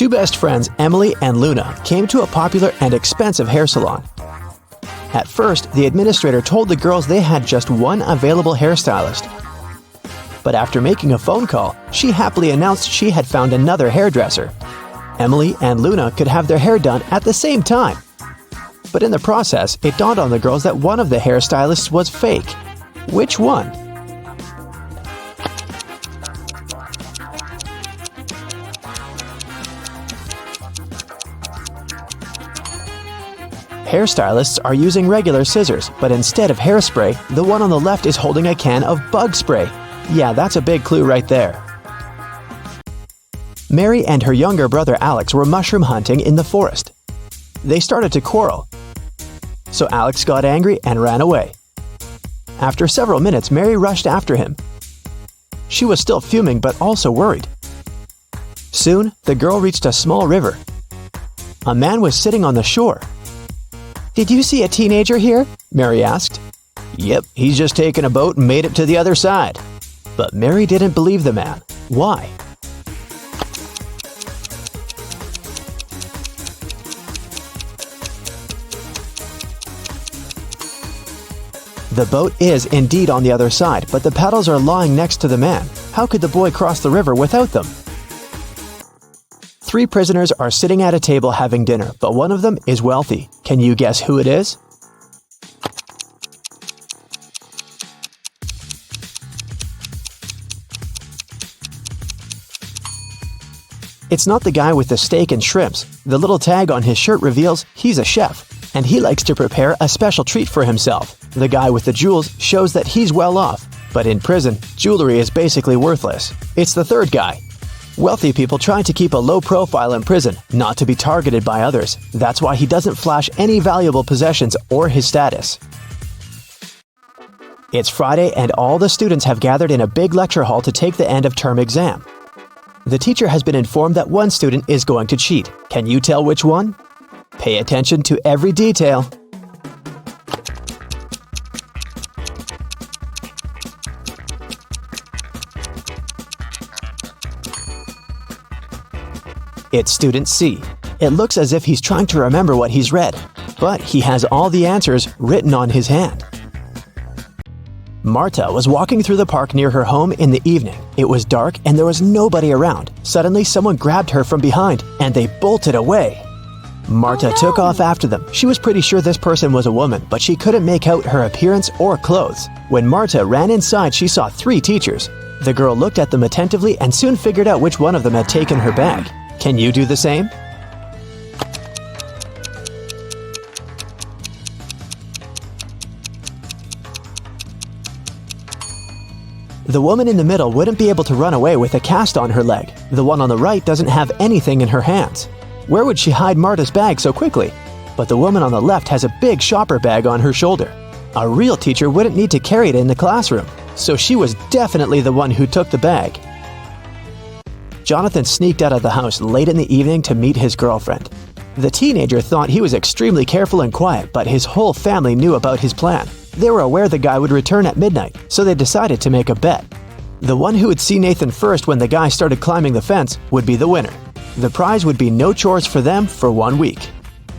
Two best friends, Emily and Luna, came to a popular and expensive hair salon. At first, the administrator told the girls they had just one available hairstylist. But after making a phone call, she happily announced she had found another hairdresser. Emily and Luna could have their hair done at the same time. But in the process, it dawned on the girls that one of the hairstylists was fake. Which one? Hairstylists are using regular scissors, but instead of hairspray, the one on the left is holding a can of bug spray. Yeah, that's a big clue right there. Mary and her younger brother Alex were mushroom hunting in the forest. They started to quarrel. So Alex got angry and ran away. After several minutes, Mary rushed after him. She was still fuming but also worried. Soon, the girl reached a small river. A man was sitting on the shore. "Did you see a teenager here?" Mary asked. "Yep, he's just taken a boat and made it to the other side." But Mary didn't believe the man. Why? The boat is indeed on the other side, but the paddles are lying next to the man. How could the boy cross the river without them? Three prisoners are sitting at a table having dinner, but one of them is wealthy. Can you guess who it is? It's not the guy with the steak and shrimps. The little tag on his shirt reveals he's a chef, and he likes to prepare a special treat for himself. The guy with the jewels shows that he's well off, but in prison, jewelry is basically worthless. It's the third guy. Wealthy people try to keep a low profile in prison, not to be targeted by others. That's why he doesn't flash any valuable possessions or his status. It's Friday and all the students have gathered in a big lecture hall to take the end of term exam. The teacher has been informed that one student is going to cheat. Can you tell which one? Pay attention to every detail. It's student C. It looks as if he's trying to remember what he's read, but he has all the answers written on his hand. Marta was walking through the park near her home in the evening. It was dark and there was nobody around. Suddenly, someone grabbed her from behind and they bolted away. Marta took off after them. She was pretty sure this person was a woman, but she couldn't make out her appearance or clothes. When Marta ran inside, she saw three teachers. The girl looked at them attentively and soon figured out which one of them had taken her bag. Can you do the same? The woman in the middle wouldn't be able to run away with a cast on her leg. The one on the right doesn't have anything in her hands. Where would she hide Marta's bag so quickly? But the woman on the left has a big shopper bag on her shoulder. A real teacher wouldn't need to carry it in the classroom, so she was definitely the one who took the bag. Jonathan sneaked out of the house late in the evening to meet his girlfriend. The teenager thought he was extremely careful and quiet, but his whole family knew about his plan. They were aware the guy would return at midnight, so they decided to make a bet. The one who would see Nathan first when the guy started climbing the fence would be the winner. The prize would be no chores for them for 1 week.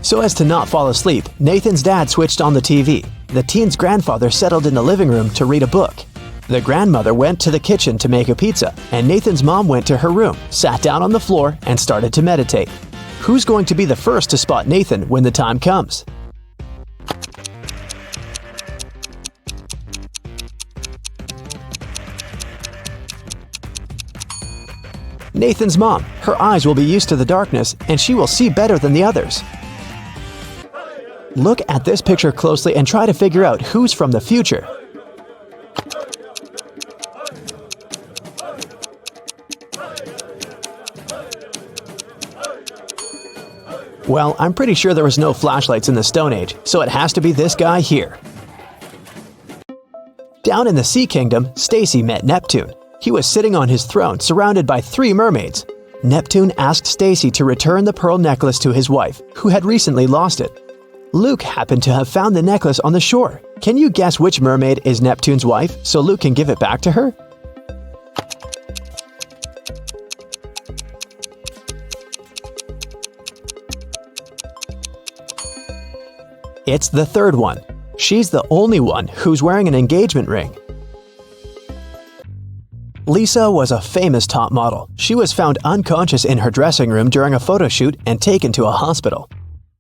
So as to not fall asleep, Nathan's dad switched on the TV. The teen's grandfather settled in the living room to read a book. The grandmother went to the kitchen to make a pizza, and Nathan's mom went to her room, sat down on the floor, and started to meditate. Who's going to be the first to spot Nathan when the time comes? Nathan's mom. Her eyes will be used to the darkness, and she will see better than the others. Look at this picture closely and try to figure out who's from the future. Well, I'm pretty sure there was no flashlights in the Stone Age, so it has to be this guy here. Down in the Sea Kingdom, Stacy met Neptune. He was sitting on his throne, surrounded by 3 mermaids. Neptune asked Stacy to return the pearl necklace to his wife, who had recently lost it. Luke happened to have found the necklace on the shore. Can you guess which mermaid is Neptune's wife, so Luke can give it back to her? It's the third one. She's the only one who's wearing an engagement ring. Lisa was a famous top model. She was found unconscious in her dressing room during a photo shoot and taken to a hospital.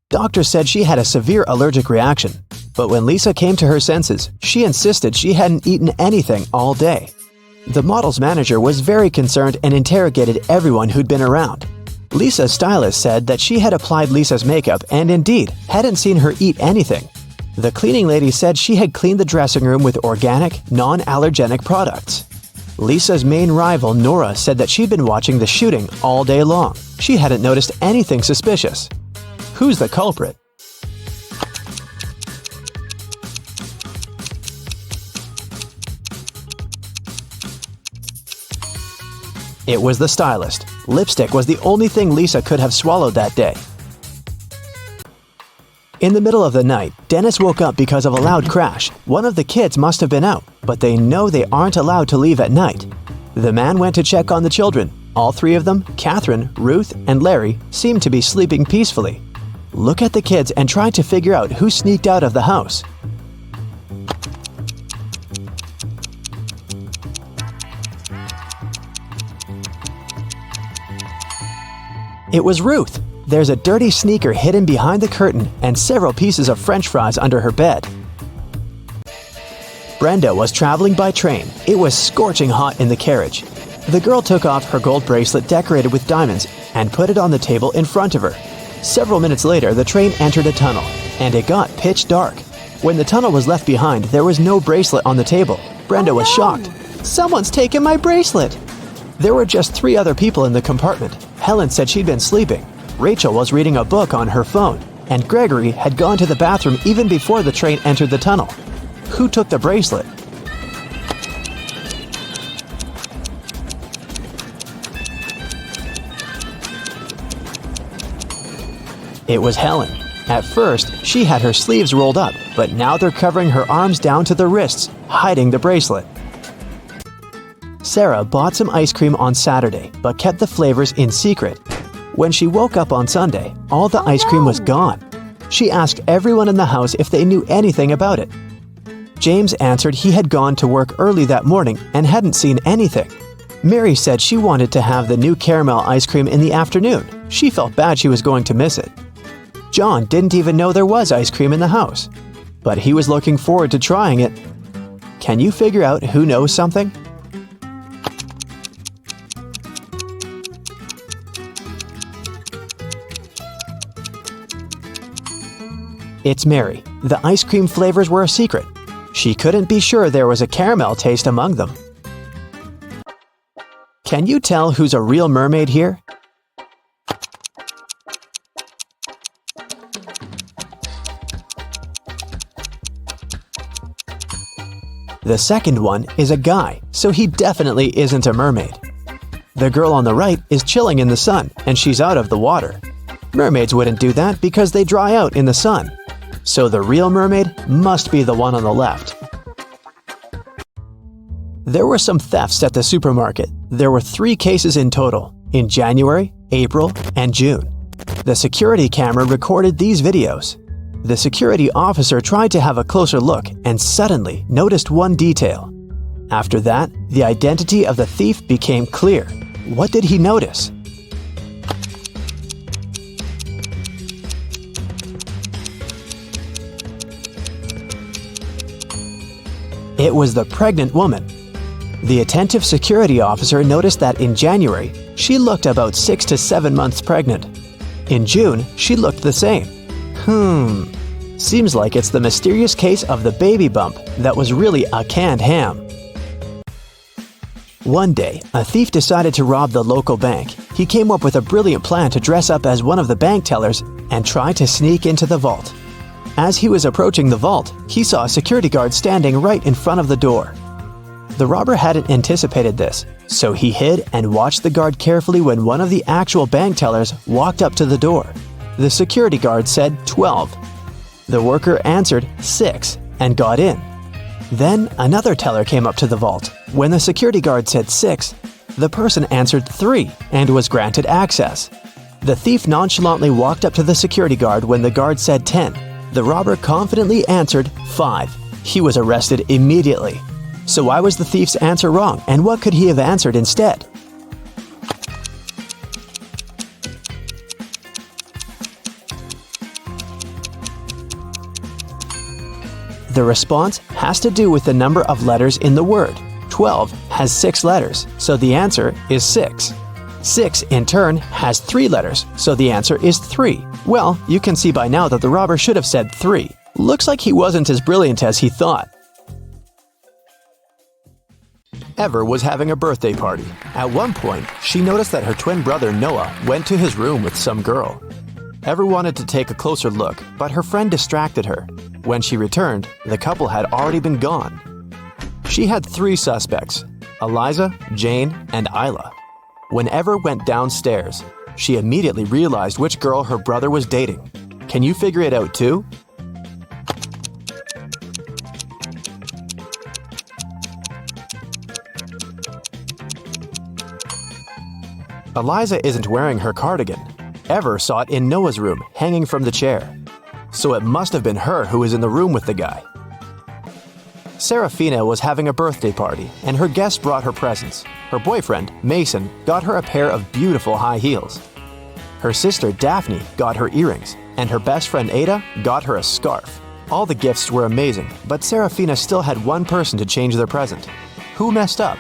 Doctors said she had a severe allergic reaction, but when Lisa came to her senses, she insisted she hadn't eaten anything all day. The model's manager was very concerned and interrogated everyone who'd been around. Lisa's stylist said that she had applied Lisa's makeup and indeed hadn't seen her eat anything. The cleaning lady said she had cleaned the dressing room with organic, non-allergenic products. Lisa's main rival, Nora, said that she'd been watching the shooting all day long. She hadn't noticed anything suspicious. Who's the culprit? It was the stylist. Lipstick was the only thing Lisa could have swallowed that day. In the middle of the night, Dennis woke up because of a loud crash. One of the kids must have been out, but they know they aren't allowed to leave at night. The man went to check on the children. All three of them, Catherine, Ruth, and Larry, seemed to be sleeping peacefully. Look at the kids and try to figure out who sneaked out of the house. It was Ruth. There's a dirty sneaker hidden behind the curtain and several pieces of French fries under her bed. Brenda was traveling by train. It was scorching hot in the carriage. The girl took off her gold bracelet decorated with diamonds and put it on the table in front of her. Several minutes later, the train entered a tunnel, and it got pitch dark. When the tunnel was left behind, there was no bracelet on the table. Brenda was shocked. "Someone's taken my bracelet!" There were just 3 other people in the compartment. Helen said she'd been sleeping. Rachel was reading a book on her phone, and Gregory had gone to the bathroom even before the train entered the tunnel. Who took the bracelet? It was Helen. At first, she had her sleeves rolled up, but now they're covering her arms down to the wrists, hiding the bracelet. Sarah bought some ice cream on Saturday, but kept the flavors in secret. When she woke up on Sunday, all the ice cream was gone. She asked everyone in the house if they knew anything about it. James answered he had gone to work early that morning and hadn't seen anything. Mary said she wanted to have the new caramel ice cream in the afternoon. She felt bad she was going to miss it. John didn't even know there was ice cream in the house, but he was looking forward to trying it. Can you figure out who knows something? It's Mary. The ice cream flavors were a secret. She couldn't be sure there was a caramel taste among them. Can you tell who's a real mermaid here? The second one is a guy, so he definitely isn't a mermaid. The girl on the right is chilling in the sun, and she's out of the water. Mermaids wouldn't do that because they dry out in the sun. So the real mermaid must be the one on the left. There were some thefts at the supermarket. There were 3 cases in total, in January, April, and June. The security camera recorded these videos. The security officer tried to have a closer look and suddenly noticed one detail. After that, the identity of the thief became clear. What did he notice? It was the pregnant woman. The attentive security officer noticed that in January, she looked about 6 to 7 months pregnant. In June, she looked the same. Seems like it's the mysterious case of the baby bump that was really a canned ham. One day, a thief decided to rob the local bank. He came up with a brilliant plan to dress up as one of the bank tellers and try to sneak into the vault. As he was approaching the vault, he saw a security guard standing right in front of the door. The robber hadn't anticipated this, so he hid and watched the guard carefully when one of the actual bank tellers walked up to the door. The security guard said 12. The worker answered 6 and got in. Then another teller came up to the vault. When the security guard said 6, the person answered 3 and was granted access. The thief nonchalantly walked up to the security guard when the guard said 10. The robber confidently answered 5. He was arrested immediately. So why was the thief's answer wrong, and what could he have answered instead? The response has to do with the number of letters in the word. 12 has 6 letters, so the answer is 6. 6, in turn, has 3 letters, so the answer is 3. Well, you can see by now that the robber should have said 3. Looks like he wasn't as brilliant as he thought. Ever was having a birthday party. At one point, she noticed that her twin brother Noah went to his room with some girl. Ever wanted to take a closer look, but her friend distracted her. When she returned, the couple had already been gone. She had 3 suspects: Eliza, Jane, and Isla. When Ever went downstairs, she immediately realized which girl her brother was dating. Can you figure it out too? Eliza isn't wearing her cardigan. Ever saw it in Noah's room, hanging from the chair. So it must have been her who was in the room with the guy. Serafina was having a birthday party, and her guests brought her presents. Her boyfriend, Mason, got her a pair of beautiful high heels. Her sister, Daphne, got her earrings, and her best friend, Ada, got her a scarf. All the gifts were amazing, but Serafina still had one person to change their present. Who messed up?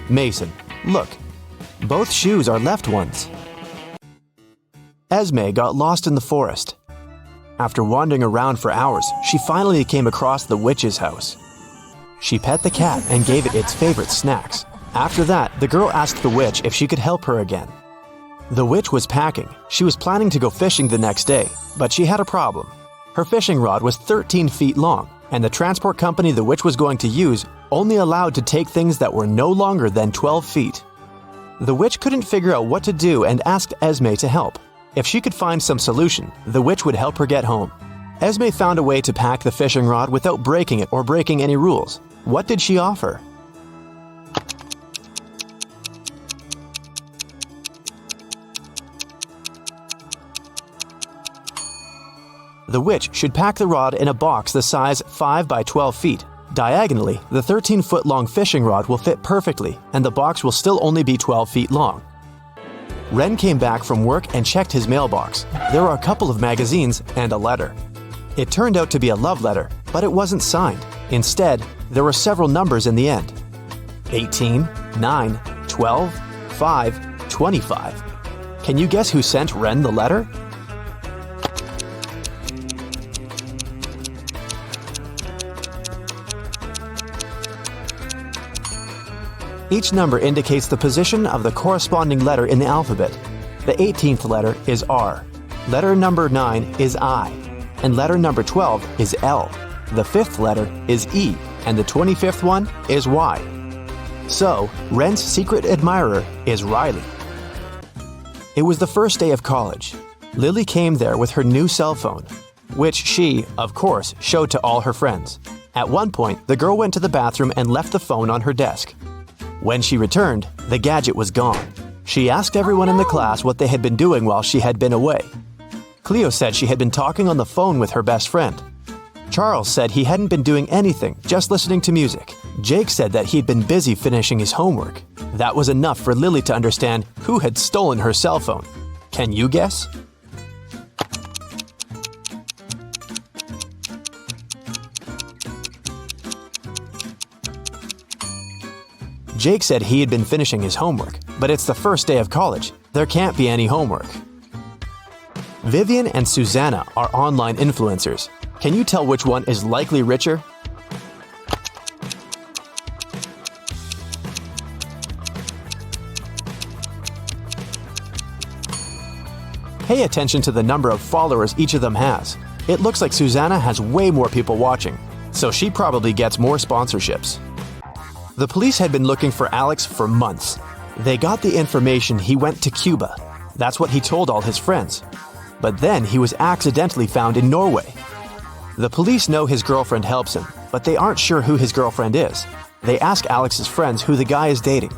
Mason. Look, both shoes are left ones. Esme got lost in the forest. After wandering around for hours, she finally came across the witch's house. She pet the cat and gave it its favorite snacks. After that, the girl asked the witch if she could help her again. The witch was packing. She was planning to go fishing the next day, but she had a problem. Her fishing rod was 13 feet long, and the transport company the witch was going to use only allowed to take things that were no longer than 12 feet. The witch couldn't figure out what to do and asked Esme to help. If she could find some solution, the witch would help her get home. Esme found a way to pack the fishing rod without breaking it or breaking any rules. What did she offer? The witch should pack the rod in a box the size 5 by 12 feet. Diagonally, the 13-foot-long fishing rod will fit perfectly, and the box will still only be 12 feet long. Ren came back from work and checked his mailbox. There were a couple of magazines and a letter. It turned out to be a love letter, but it wasn't signed. Instead, there were several numbers in the end. 18, 9, 12, 5, 25. Can you guess who sent Ren the letter? Each number indicates the position of the corresponding letter in the alphabet. The 18th letter is R. Letter number 9 is I. And letter number 12 is L. The 5th letter is E. And the 25th one is Y. So, Ren's secret admirer is Riley. It was the first day of college. Lily came there with her new cell phone, which she, of course, showed to all her friends. At one point, the girl went to the bathroom and left the phone on her desk. When she returned, the gadget was gone. She asked everyone in the class what they had been doing while she had been away. Cleo said she had been talking on the phone with her best friend. Charles said he hadn't been doing anything, just listening to music. Jake said that he'd been busy finishing his homework. That was enough for Lily to understand who had stolen her cell phone. Can you guess? Jake said he had been finishing his homework, but it's the first day of college. There can't be any homework. Vivian and Susanna are online influencers. Can you tell which one is likely richer? Pay attention to the number of followers each of them has. It looks like Susanna has way more people watching, so she probably gets more sponsorships. The police had been looking for Alex for months. They got the information he went to Cuba. That's what he told all his friends. But then he was accidentally found in Norway. The police know his girlfriend helps him, but they aren't sure who his girlfriend is. They ask Alex's friends who the guy is dating,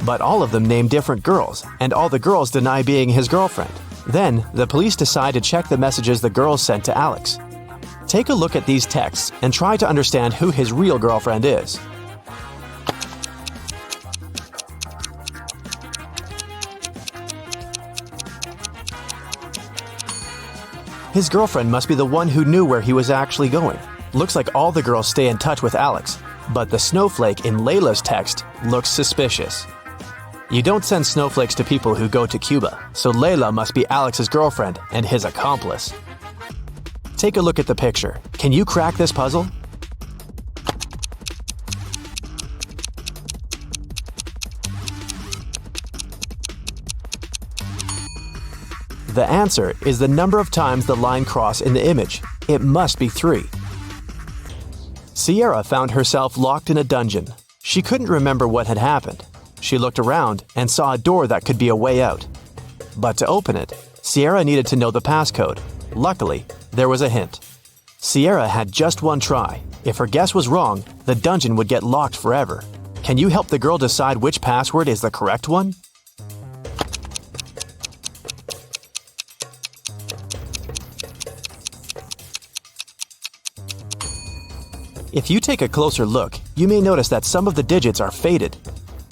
but all of them name different girls, and all the girls deny being his girlfriend. Then, the police decide to check the messages the girls sent to Alex. Take a look at these texts and try to understand who his real girlfriend is. His girlfriend must be the one who knew where he was actually going. Looks like all the girls stay in touch with Alex, but the snowflake in Layla's text looks suspicious. You don't send snowflakes to people who go to Cuba, so Layla must be Alex's girlfriend and his accomplice. Take a look at the picture. Can you crack this puzzle? The answer is the number of times the line crossed in the image. It must be 3. Sierra found herself locked in a dungeon. She couldn't remember what had happened. She looked around and saw a door that could be a way out. But to open it, Sierra needed to know the passcode. Luckily, there was a hint. Sierra had just one try. If her guess was wrong, the dungeon would get locked forever. Can you help the girl decide which password is the correct one? If you take a closer look, you may notice that some of the digits are faded.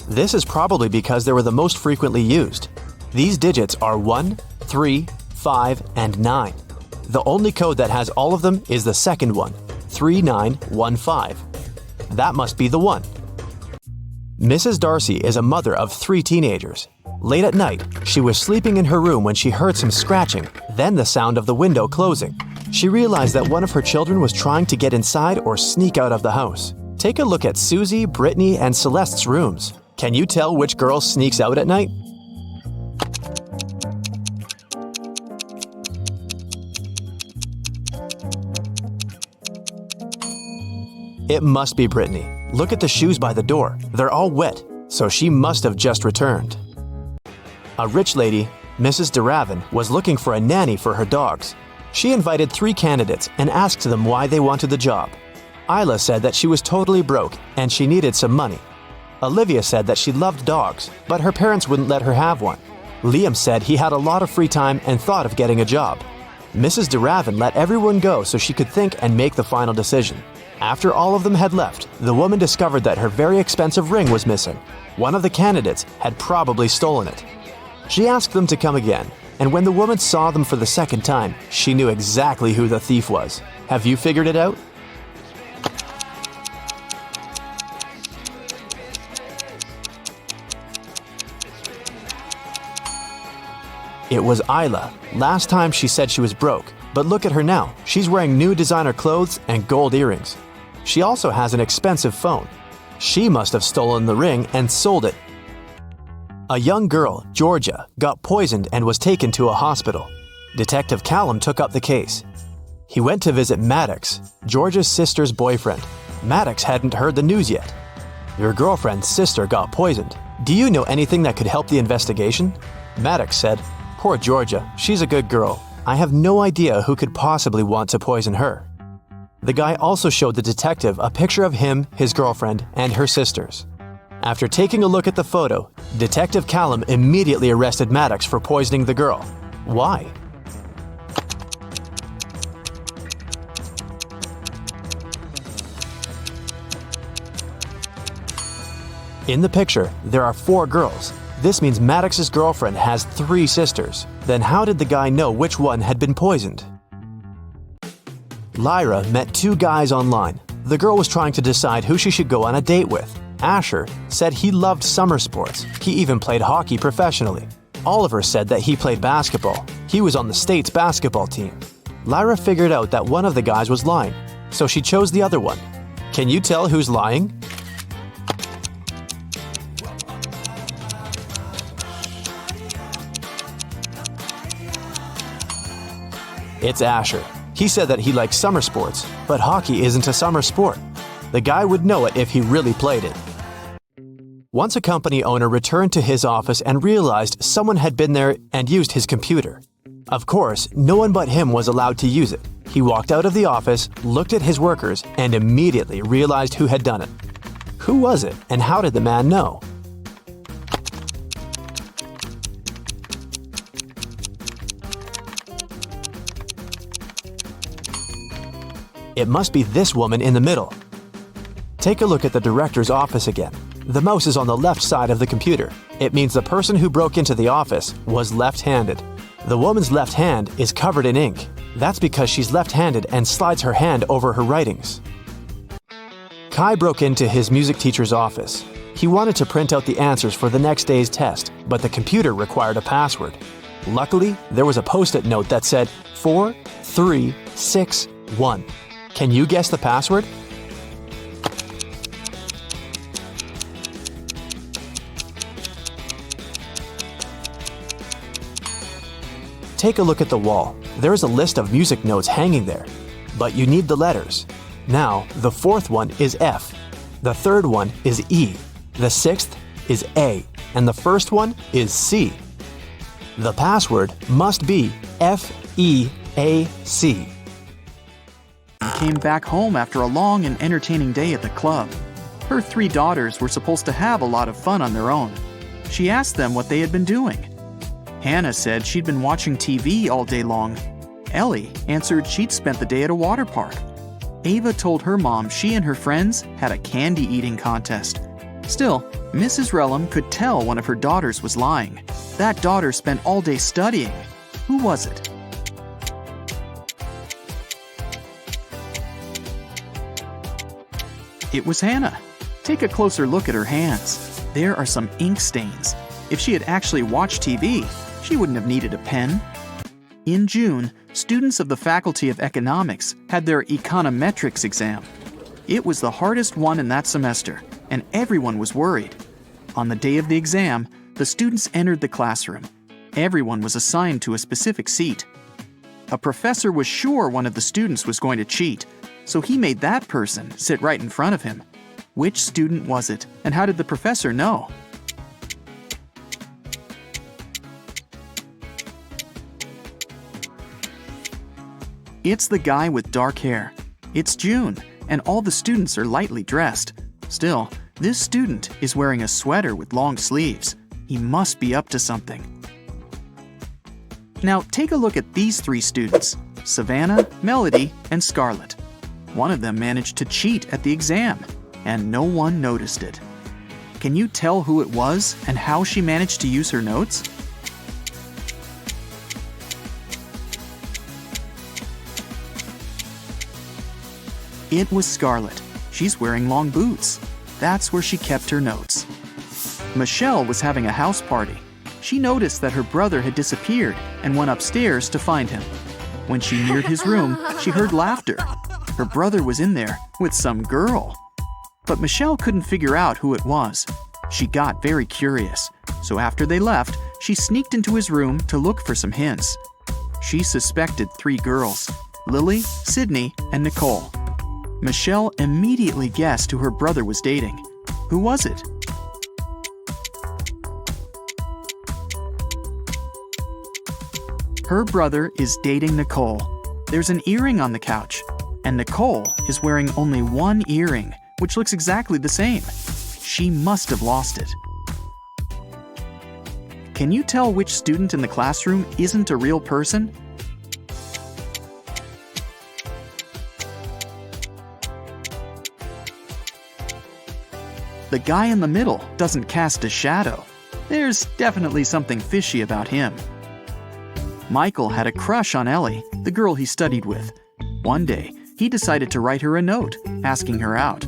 This is probably because they were the most frequently used. These digits are 1, 3, 5, and 9. The only code that has all of them is the second one, 3915. That must be the one. Mrs. Darcy is a mother of 3 teenagers. Late at night, she was sleeping in her room when she heard some scratching, then the sound of the window closing. She realized that one of her children was trying to get inside or sneak out of the house. Take a look at Susie, Brittany, and Celeste's rooms. Can you tell which girl sneaks out at night? It must be Brittany. Look at the shoes by the door. They're all wet, so she must have just returned. A rich lady, Mrs. DeRavin, was looking for a nanny for her dogs. She invited 3 candidates and asked them why they wanted the job. Isla said that she was totally broke and she needed some money. Olivia said that she loved dogs, but her parents wouldn't let her have one. Liam said he had a lot of free time and thought of getting a job. Mrs. DeRavin let everyone go so she could think and make the final decision. After all of them had left, the woman discovered that her very expensive ring was missing. One of the candidates had probably stolen it. She asked them to come again, and when the woman saw them for the second time, she knew exactly who the thief was. Have you figured it out? It was Isla. Last time she said she was broke, but look at her now. She's wearing new designer clothes and gold earrings. She also has an expensive phone. She must have stolen the ring and sold it. A young girl, Georgia, got poisoned and was taken to a hospital. Detective Callum took up the case. He went to visit Maddox, Georgia's sister's boyfriend. Maddox hadn't heard the news yet. Your girlfriend's sister got poisoned. Do you know anything that could help the investigation? Maddox said, "Poor Georgia, she's a good girl. I have no idea who could possibly want to poison her." The guy also showed the detective a picture of him, his girlfriend, and her sisters. After taking a look at the photo, Detective Callum immediately arrested Maddox for poisoning the girl. Why? In the picture, there are 4 girls. This means Maddox's girlfriend has 3 sisters. Then how did the guy know which one had been poisoned? Lyra met 2 guys online. The girl was trying to decide who she should go on a date with. Asher said he loved summer sports. He even played hockey professionally. Oliver said that he played basketball. He was on the state's basketball team. Lyra figured out that one of the guys was lying, so she chose the other one. Can you tell who's lying? It's Asher. He said that he likes summer sports, but hockey isn't a summer sport. The guy would know it if he really played it. Once a company owner returned to his office and realized someone had been there and used his computer. Of course, no one but him was allowed to use it. He walked out of the office, looked at his workers, and immediately realized who had done it. Who was it, and how did the man know? It must be this woman in the middle. Take a look at the director's office again. The mouse is on the left side of the computer. It means the person who broke into the office was left-handed. The woman's left hand is covered in ink. That's because she's left-handed and slides her hand over her writings. Kai broke into his music teacher's office. He wanted to print out the answers for the next day's test, but the computer required a password. Luckily, there was a post-it note that said 4361. Can you guess the password? Take a look at the wall. There is a list of music notes hanging there, but you need the letters. Now, the fourth one is F, the third one is E, the sixth is A, and the first one is C. The password must be FEAC. Came back home after a long and entertaining day at the club. Her 3 daughters were supposed to have a lot of fun on their own. She asked them what they had been doing. Hannah said she'd been watching TV all day long. Ellie answered she'd spent the day at a water park. Ava told her mom she and her friends had a candy-eating contest. Still, Mrs. Relham could tell one of her daughters was lying. That daughter spent all day studying. Who was it? It was Hannah. Take a closer look at her hands. There are some ink stains. If she had actually watched TV, she wouldn't have needed a pen. In June, students of the Faculty of Economics had their econometrics exam. It was the hardest one in that semester, and everyone was worried. On the day of the exam, the students entered the classroom. Everyone was assigned to a specific seat. A professor was sure one of the students was going to cheat, so he made that person sit right in front of him. Which student was it, and how did the professor know? It's the guy with dark hair. It's June, and all the students are lightly dressed. Still, this student is wearing a sweater with long sleeves. He must be up to something. Now take a look at these 3 students, Savannah, Melody, and Scarlett. One of them managed to cheat at the exam, and no one noticed it. Can you tell who it was and how she managed to use her notes? It was Scarlett. She's wearing long boots. That's where she kept her notes. Michelle was having a house party. She noticed that her brother had disappeared and went upstairs to find him. When she neared his room, she heard laughter. Her brother was in there with some girl. But Michelle couldn't figure out who it was. She got very curious. So after they left, she sneaked into his room to look for some hints. She suspected 3 girls, Lily, Sydney, and Nicole. Michelle immediately guessed who her brother was dating. Who was it? Her brother is dating Nicole. There's an earring on the couch, and Nicole is wearing only one earring, which looks exactly the same. She must have lost it. Can you tell which student in the classroom isn't a real person? The guy in the middle doesn't cast a shadow. There's definitely something fishy about him. Michael had a crush on Ellie, the girl he studied with. One day, he decided to write her a note, asking her out.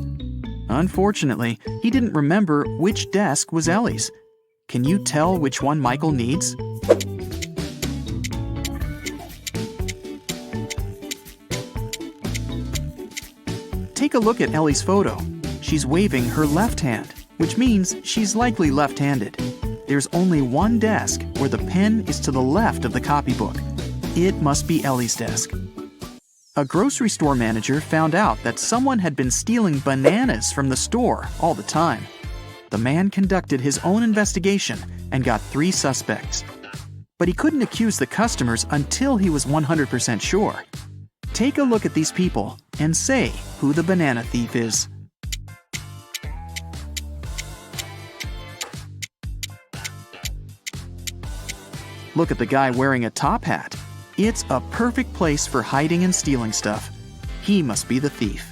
Unfortunately, he didn't remember which desk was Ellie's. Can you tell which one Michael needs? Take a look at Ellie's photo. She's waving her left hand, which means she's likely left-handed. There's only one desk where the pen is to the left of the copybook. It must be Ellie's desk. A grocery store manager found out that someone had been stealing bananas from the store all the time. The man conducted his own investigation and got 3 suspects. But he couldn't accuse the customers until he was 100% sure. Take a look at these people and say who the banana thief is. Look at the guy wearing a top hat. It's a perfect place for hiding and stealing stuff. He must be the thief.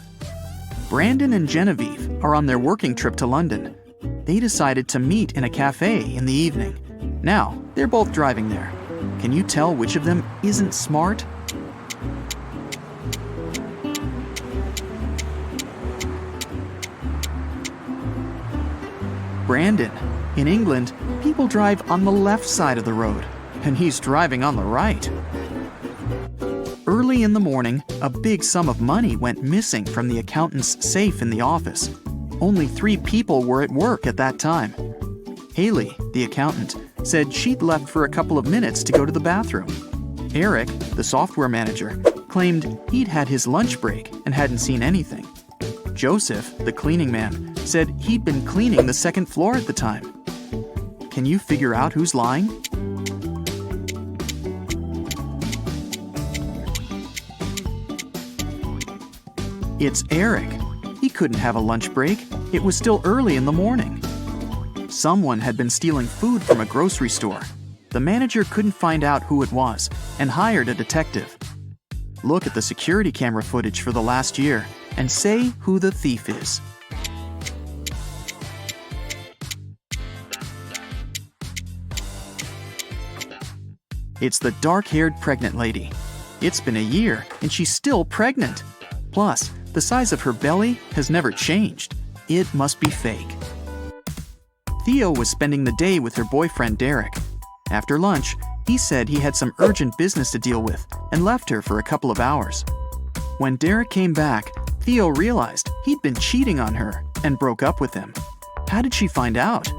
Brandon and Genevieve are on their working trip to London. They decided to meet in a cafe in the evening. Now, they're both driving there. Can you tell which of them isn't smart? Brandon. In England, people drive on the left side of the road, and he's driving on the right. Early in the morning, a big sum of money went missing from the accountant's safe in the office. Only 3 people were at work at that time. Haley, the accountant, said she'd left for a couple of minutes to go to the bathroom. Eric, the software manager, claimed he'd had his lunch break and hadn't seen anything. Joseph, the cleaning man, said he'd been cleaning the second floor at the time. Can you figure out who's lying? It's Eric. He couldn't have a lunch break. It was still early in the morning. Someone had been stealing food from a grocery store. The manager couldn't find out who it was and hired a detective. Look at the security camera footage for the last year and say who the thief is. It's the dark-haired pregnant lady. It's been a year and she's still pregnant. Plus, the size of her belly has never changed. It must be fake. Theo was spending the day with her boyfriend Derek. After lunch, he said he had some urgent business to deal with and left her for a couple of hours. When Derek came back, Theo realized he'd been cheating on her and broke up with him. How did she find out?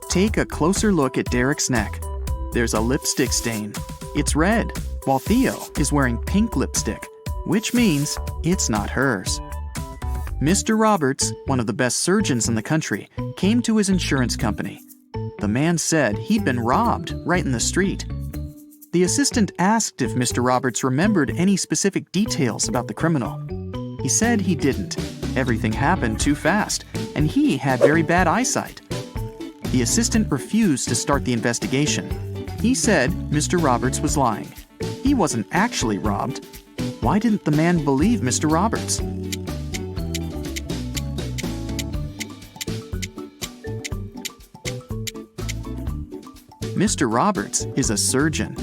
Take a closer look at Derek's neck. There's a lipstick stain. It's red, while Theo is wearing pink lipstick, which means it's not hers. Mr. Roberts, one of the best surgeons in the country, came to his insurance company. The man said he'd been robbed right in the street. The assistant asked if Mr. Roberts remembered any specific details about the criminal. He said he didn't. Everything happened too fast, and he had very bad eyesight. The assistant refused to start the investigation. He said Mr. Roberts was lying. He wasn't actually robbed. Why didn't the man believe Mr. Roberts? Mr. Roberts is a surgeon,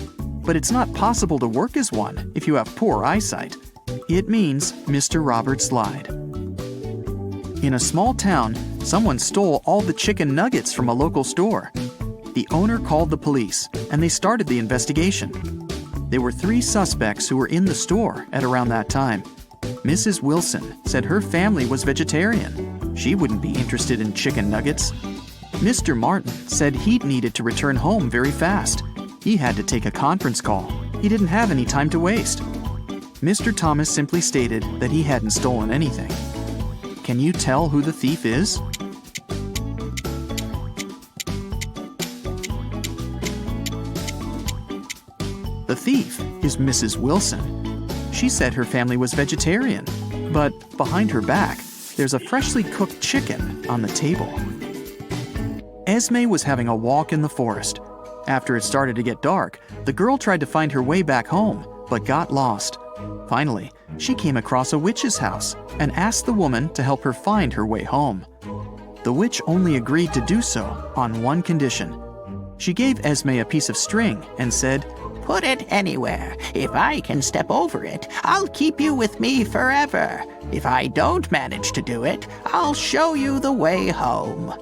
but it's not possible to work as one if you have poor eyesight. It means Mr. Roberts lied. In a small town, someone stole all the chicken nuggets from a local store. The owner called the police, and they started the investigation. There were 3 suspects who were in the store at around that time. Mrs. Wilson said her family was vegetarian. She wouldn't be interested in chicken nuggets. Mr. Martin said he'd needed to return home very fast. He had to take a conference call. He didn't have any time to waste. Mr. Thomas simply stated that he hadn't stolen anything. Can you tell who the thief is? The thief is Mrs. Wilson. She said her family was vegetarian, but behind her back, there's a freshly cooked chicken on the table. Esme was having a walk in the forest. After it started to get dark, the girl tried to find her way back home, but got lost. Finally, she came across a witch's house and asked the woman to help her find her way home. The witch only agreed to do so on one condition. She gave Esme a piece of string and said, "Put it anywhere. If I can step over it, I'll keep you with me forever. If I don't manage to do it, I'll show you the way home."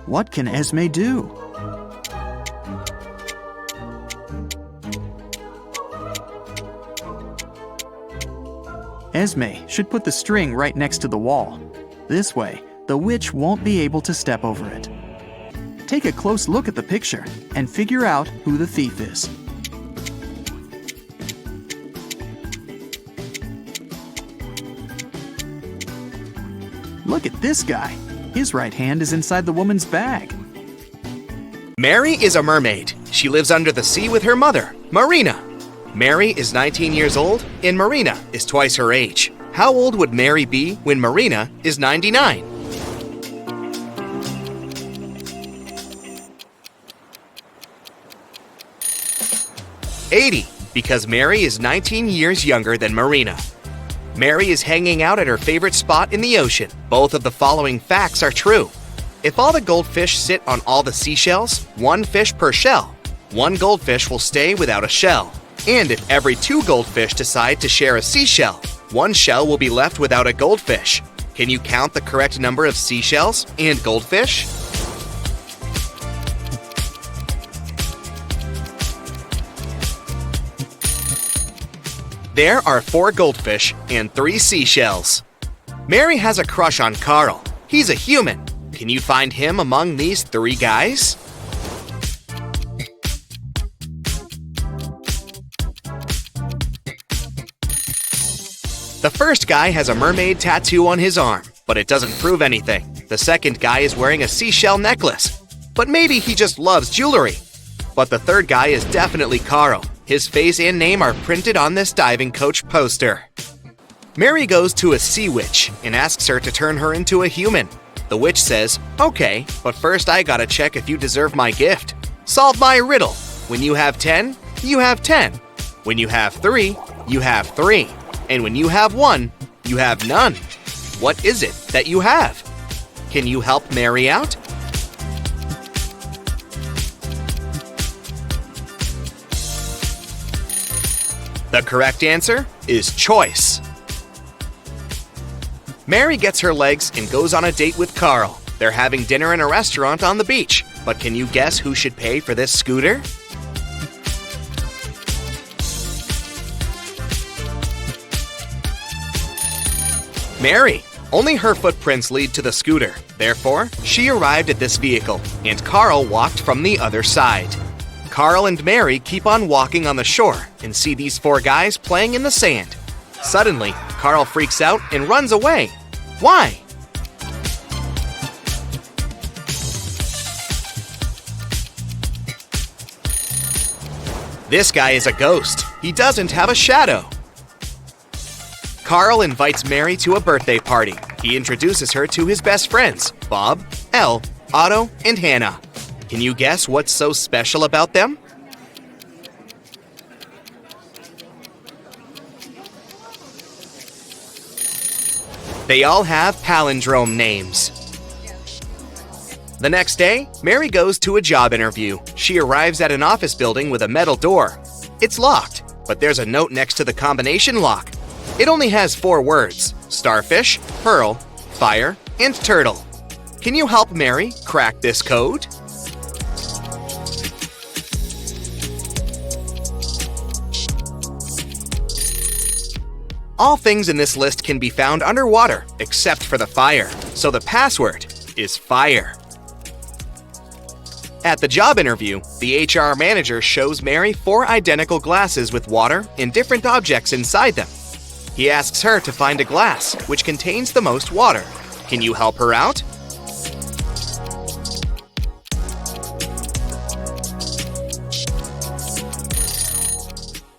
What can Esme do? Esme should put the string right next to the wall. This way, the witch won't be able to step over it. Take a close look at the picture and figure out who the thief is. Look at this guy. His right hand is inside the woman's bag. Mary is a mermaid. She lives under the sea with her mother, Marina. Mary is 19 years old, and Marina is twice her age. How old would Mary be when Marina is 99? 80, because Mary is 19 years younger than Marina. Mary is hanging out at her favorite spot in the ocean. Both of the following facts are true. If all the goldfish sit on all the seashells, one fish per shell, one goldfish will stay without a shell. And if every two goldfish decide to share a seashell, one shell will be left without a goldfish. Can you count the correct number of seashells and goldfish? There are 4 goldfish and 3 seashells. Mary has a crush on Carl. He's a human. Can you find him among these 3 guys? The first guy has a mermaid tattoo on his arm, but it doesn't prove anything. The second guy is wearing a seashell necklace, but maybe he just loves jewelry. But the third guy is definitely Carl. His face and name are printed on this diving coach poster. Mary goes to a sea witch and asks her to turn her into a human. The witch says, "Okay, but first I gotta check if you deserve my gift. Solve my riddle. When you have 10, you have 10. When you have 3, you have 3. And when you have 1, you have none. What is it that you have? Can you help Mary out?" The correct answer is choice. Mary gets her legs and goes on a date with Carl. They're having dinner in a restaurant on the beach. But can you guess who should pay for this scooter? Mary. Only her footprints lead to the scooter. Therefore, she arrived at this vehicle, and Carl walked from the other side. Carl and Mary keep on walking on the shore and see these 4 guys playing in the sand. Suddenly, Carl freaks out and runs away. Why? This guy is a ghost. He doesn't have a shadow. Carl invites Mary to a birthday party. He introduces her to his best friends, Bob, Elle, Otto, and Hannah. Can you guess what's so special about them? They all have palindrome names. The next day, Mary goes to a job interview. She arrives at an office building with a metal door. It's locked, but there's a note next to the combination lock. It only has 4 words: starfish, pearl, fire, and turtle. Can you help Mary crack this code? All things in this list can be found underwater, except for the fire. So the password is fire. At the job interview, the HR manager shows Mary 4 identical glasses with water and different objects inside them. He asks her to find a glass which contains the most water. Can you help her out?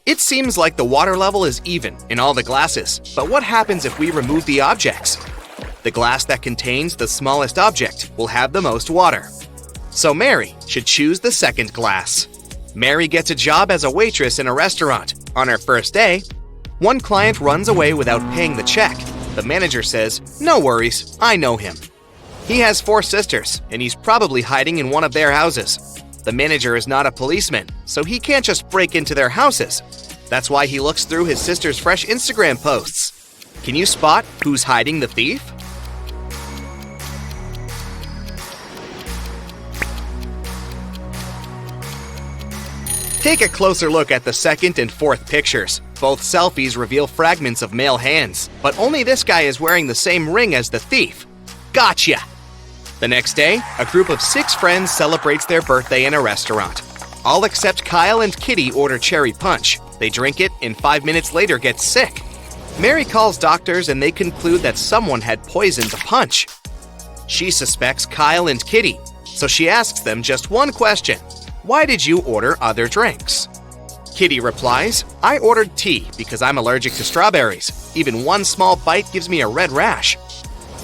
It seems like the water level is even in all the glasses, but what happens if we remove the objects? The glass that contains the smallest object will have the most water. So Mary should choose the second glass. Mary gets a job as a waitress in a restaurant. On her first day, one client runs away without paying the check. The manager says, "No worries, I know him." He has 4 sisters, and he's probably hiding in one of their houses. The manager is not a policeman, so he can't just break into their houses. That's why he looks through his sister's fresh Instagram posts. Can you spot who's hiding the thief? Take a closer look at the second and fourth pictures. Both selfies reveal fragments of male hands, but only this guy is wearing the same ring as the thief. Gotcha! The next day, a group of 6 friends celebrates their birthday in a restaurant. All except Kyle and Kitty order cherry punch. They drink it and 5 minutes later get sick. Mary calls doctors and they conclude that someone had poisoned the punch. She suspects Kyle and Kitty, so she asks them just one question. Why did you order other drinks? Kitty replies, I ordered tea because I'm allergic to strawberries. Even one small bite gives me a red rash.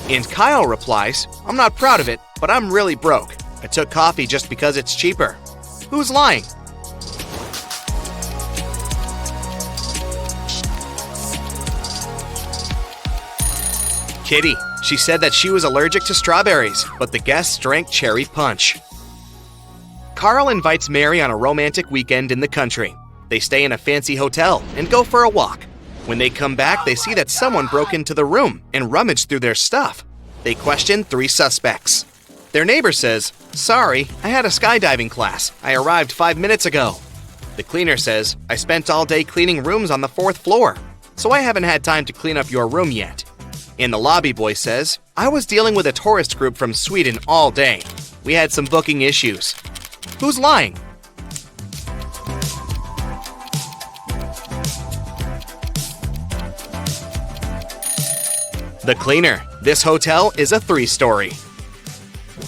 And Kyle replies, I'm not proud of it, but I'm really broke. I took coffee just because it's cheaper. Who's lying? Kitty. She said that she was allergic to strawberries, but the guests drank cherry punch. Carl invites Mary on a romantic weekend in the country. They stay in a fancy hotel and go for a walk. When they come back, they see that someone broke into the room and rummaged through their stuff. They question 3 suspects. Their neighbor says, "Sorry, I had a skydiving class. I arrived 5 minutes ago." The cleaner says, "I spent all day cleaning rooms on the 4th floor, so I haven't had time to clean up your room yet." And the lobby boy says, "I was dealing with a tourist group from Sweden all day. We had some booking issues." Who's lying? The cleaner. This hotel is a 3-story.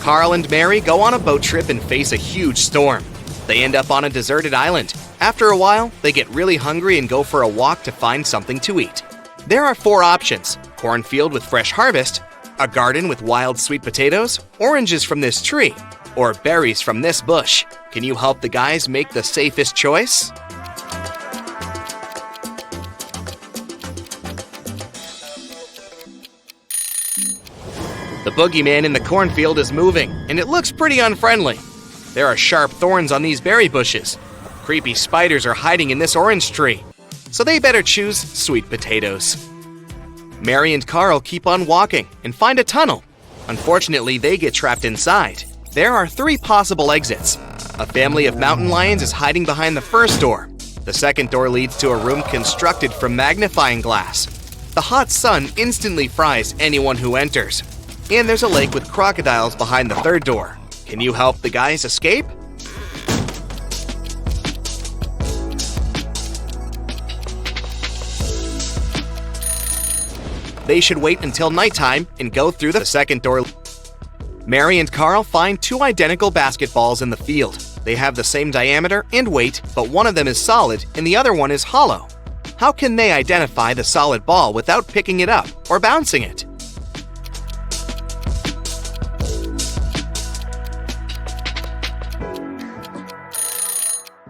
Carl and Mary go on a boat trip and face a huge storm. They end up on a deserted island. After a while, they get really hungry and go for a walk to find something to eat. There are 4 options: cornfield with fresh harvest, a garden with wild sweet potatoes, oranges from this tree, or berries from this bush. Can you help the guys make the safest choice? The boogeyman in the cornfield is moving, and it looks pretty unfriendly. There are sharp thorns on these berry bushes. Creepy spiders are hiding in this orange tree, so they better choose sweet potatoes. Mary and Carl keep on walking and find a tunnel. Unfortunately, they get trapped inside. There are 3 possible exits. A family of mountain lions is hiding behind the first door. The second door leads to a room constructed from magnifying glass. The hot sun instantly fries anyone who enters. And there's a lake with crocodiles behind the third door. Can you help the guys escape? They should wait until nighttime and go through the second door. Mary and Carl find 2 identical basketballs in the field. They have the same diameter and weight, but one of them is solid and the other one is hollow. How can they identify the solid ball without picking it up or bouncing it?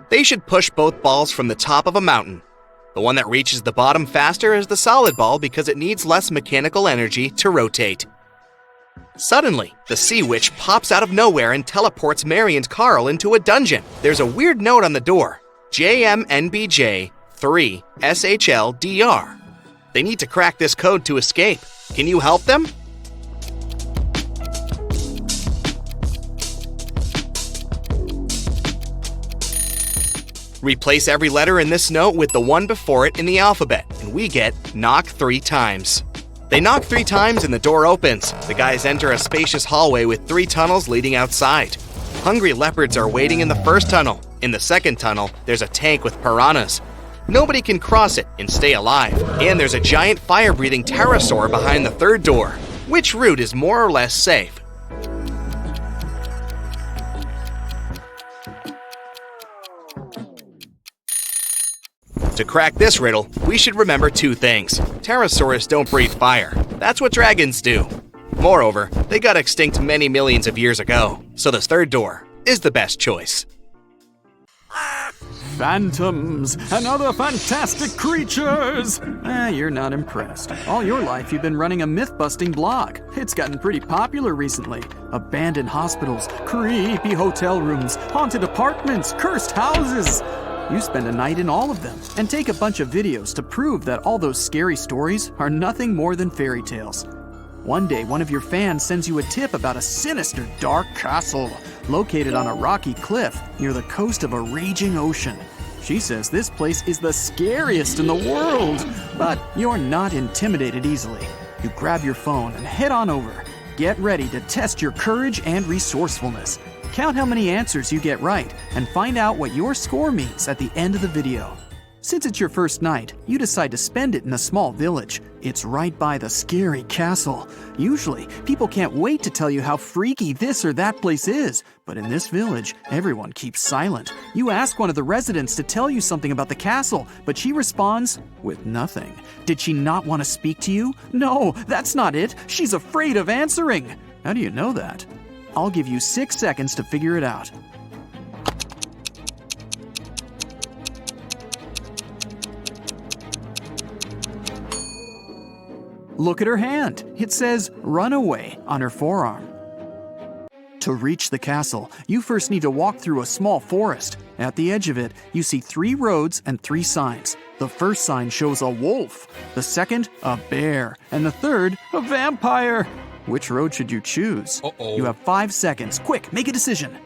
They should push both balls from the top of a mountain. The one that reaches the bottom faster is the solid ball because it needs less mechanical energy to rotate. Suddenly, the sea witch pops out of nowhere and teleports Mary and Carl into a dungeon. There's a weird note on the door: JMNBJ 3 SHLDR. They need to crack this code to escape. Can you help them? Replace every letter in this note with the one before it in the alphabet, and we get knock 3 times. They knock 3 times and the door opens. The guys enter a spacious hallway with 3 tunnels leading outside. Hungry leopards are waiting in the first tunnel. In the second tunnel, there's a tank with piranhas. Nobody can cross it and stay alive. And there's a giant fire-breathing pterosaur behind the third door. Which route is more or less safe? To crack this riddle, we should remember 2 things. Pterosaurs don't breathe fire. That's what dragons do. Moreover, they got extinct many millions of years ago, so the third door is the best choice. Phantoms and other fantastic creatures! You're not impressed. All your life you've been running a myth-busting blog. It's gotten pretty popular recently. Abandoned hospitals, creepy hotel rooms, haunted apartments, cursed houses. You spend a night in all of them and take a bunch of videos to prove that all those scary stories are nothing more than fairy tales. One day, one of your fans sends you a tip about a sinister, dark castle located on a rocky cliff near the coast of a raging ocean. She says this place is the scariest in the world, but you're not intimidated easily. You grab your phone and head on over. Get ready to test your courage and resourcefulness. Count how many answers you get right and find out what your score means at the end of the video. Since it's your first night, you decide to spend it in a small village. It's right by the scary castle. Usually, people can't wait to tell you how freaky this or that place is. But in this village, everyone keeps silent. You ask one of the residents to tell you something about the castle, but she responds with nothing. Did she not want to speak to you? No, that's not it. She's afraid of answering. How do you know that? I'll give you 6 seconds to figure it out. Look at her hand. It says "Runaway" on her forearm. To reach the castle, you first need to walk through a small forest. At the edge of it, you see 3 roads and 3 signs. The first sign shows a wolf, the second, a bear, and the third, a vampire. Which road should you choose? You have 5 seconds. Quick, make a decision.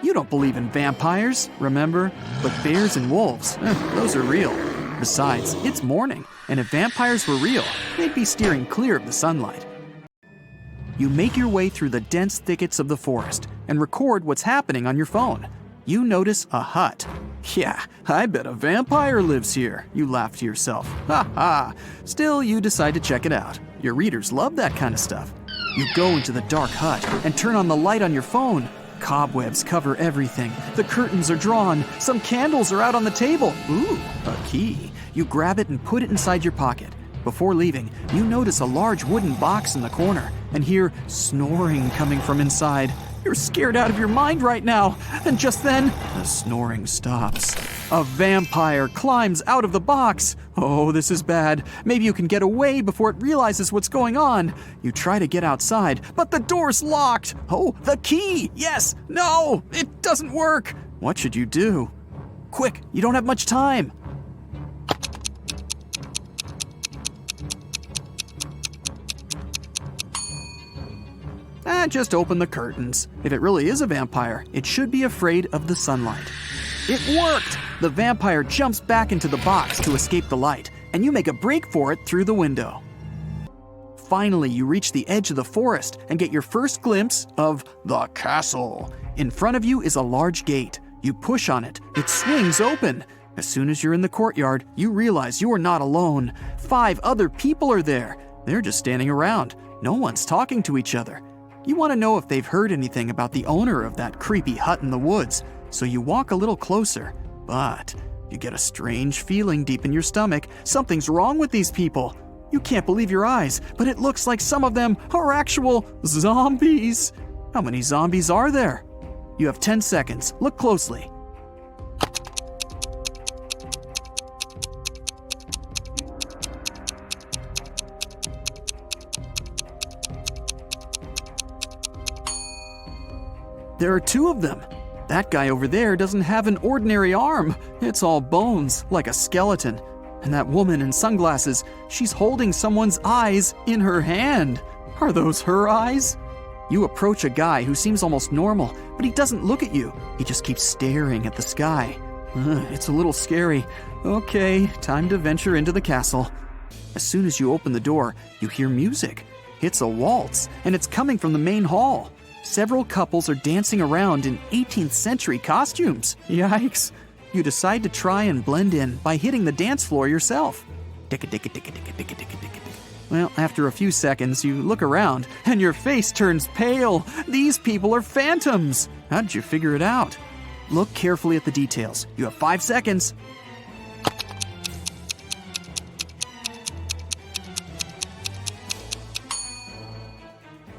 You don't believe in vampires, remember? But bears and wolves, those are real. Besides, it's morning, and if vampires were real, they'd be steering clear of the sunlight. You make your way through the dense thickets of the forest and record what's happening on your phone. You notice a hut. Yeah, I bet a vampire lives here, you laugh to yourself. Ha ha! Still, you decide to check it out. Your readers love that kind of stuff. You go into the dark hut and turn on the light on your phone. Cobwebs cover everything. The curtains are drawn. Some candles are out on the table. Ooh, a key. You grab it and put it inside your pocket. Before leaving, you notice a large wooden box in the corner and hear snoring coming from inside. You're scared out of your mind right now. And just then, the snoring stops. A vampire climbs out of the box. Oh, this is bad. Maybe you can get away before it realizes what's going on. You try to get outside, but the door's locked. Oh, the key! Yes! No! It doesn't work! What should you do? Quick, you don't have much time. Just open the curtains. If it really is a vampire, it should be afraid of the sunlight. It worked! The vampire jumps back into the box to escape the light, and you make a break for it through the window. Finally, you reach the edge of the forest and get your first glimpse of the castle. In front of you is a large gate. You push on it. It swings open. As soon as you're in the courtyard, you realize you are not alone. 5 other people are there. They're just standing around. No one's talking to each other. You want to know if they've heard anything about the owner of that creepy hut in the woods, so you walk a little closer. But you get a strange feeling deep in your stomach. Something's wrong with these people. You can't believe your eyes, but it looks like some of them are actual zombies. How many zombies are there? You have 10 seconds. Look closely. There are 2 of them. That guy over there doesn't have an ordinary arm. It's all bones, like a skeleton. And that woman in sunglasses, she's holding someone's eyes in her hand. Are those her eyes? You approach a guy who seems almost normal, but he doesn't look at you. He just keeps staring at the sky. It's a little scary. Okay, time to venture into the castle. As soon as you open the door, you hear music. It's a waltz, and it's coming from the main hall. Several couples are dancing around in 18th century costumes. Yikes. You decide to try and blend in by hitting the dance floor yourself. Well, after a few seconds, you look around and your face turns pale. These people are phantoms. How did you figure it out? Look carefully at the details. You have 5 seconds.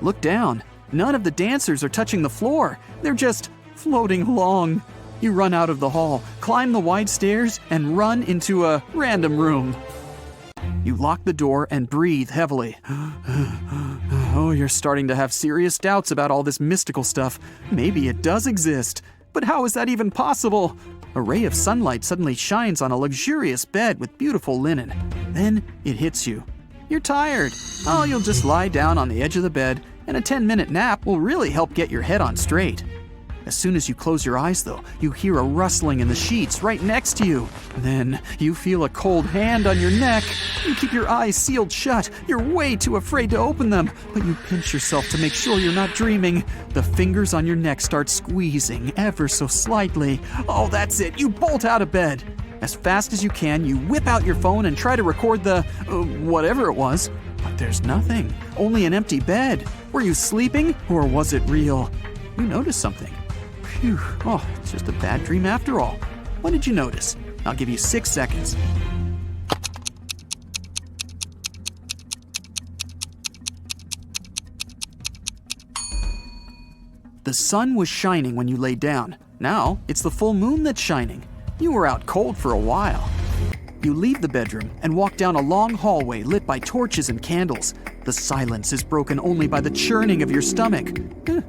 Look down. None of the dancers are touching the floor. They're just floating along. You run out of the hall, climb the wide stairs, and run into a random room. You lock the door and breathe heavily. Oh, you're starting to have serious doubts about all this mystical stuff. Maybe it does exist. But how is that even possible? A ray of sunlight suddenly shines on a luxurious bed with beautiful linen. Then it hits you. You're tired. Oh, you'll just lie down on the edge of the bed, and a 10-minute nap will really help get your head on straight. As soon as you close your eyes, though, you hear a rustling in the sheets right next to you. Then you feel a cold hand on your neck. You keep your eyes sealed shut. You're way too afraid to open them, but you pinch yourself to make sure you're not dreaming. The fingers on your neck start squeezing ever so slightly. Oh, that's it. You bolt out of bed. As fast as you can, you whip out your phone and try to record the whatever it was. But there's nothing. Only an empty bed. Were you sleeping, or was it real? You noticed something. Phew, oh, it's just a bad dream after all. What did you notice? I'll give you 6 seconds. The sun was shining when you lay down. Now it's the full moon that's shining. You were out cold for a while. You leave the bedroom and walk down a long hallway lit by torches and candles. The silence is broken only by the churning of your stomach.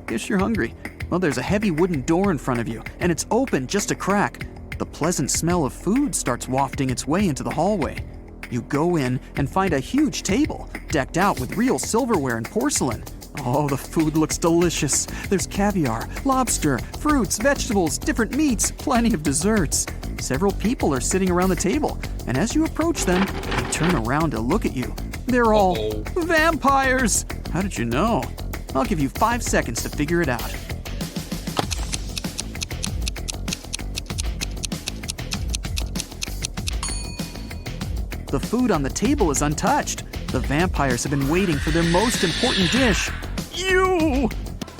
Guess you're hungry. Well, there's a heavy wooden door in front of you, and it's open just a crack. The pleasant smell of food starts wafting its way into the hallway. You go in and find a huge table, decked out with real silverware and porcelain. Oh, the food looks delicious. There's caviar, lobster, fruits, vegetables, different meats, plenty of desserts. Several people are sitting around the table, and as you approach them, they turn around to look at you. They're all vampires! How did you know? I'll give you 5 seconds to figure it out. The food on the table is untouched. The vampires have been waiting for their most important dish.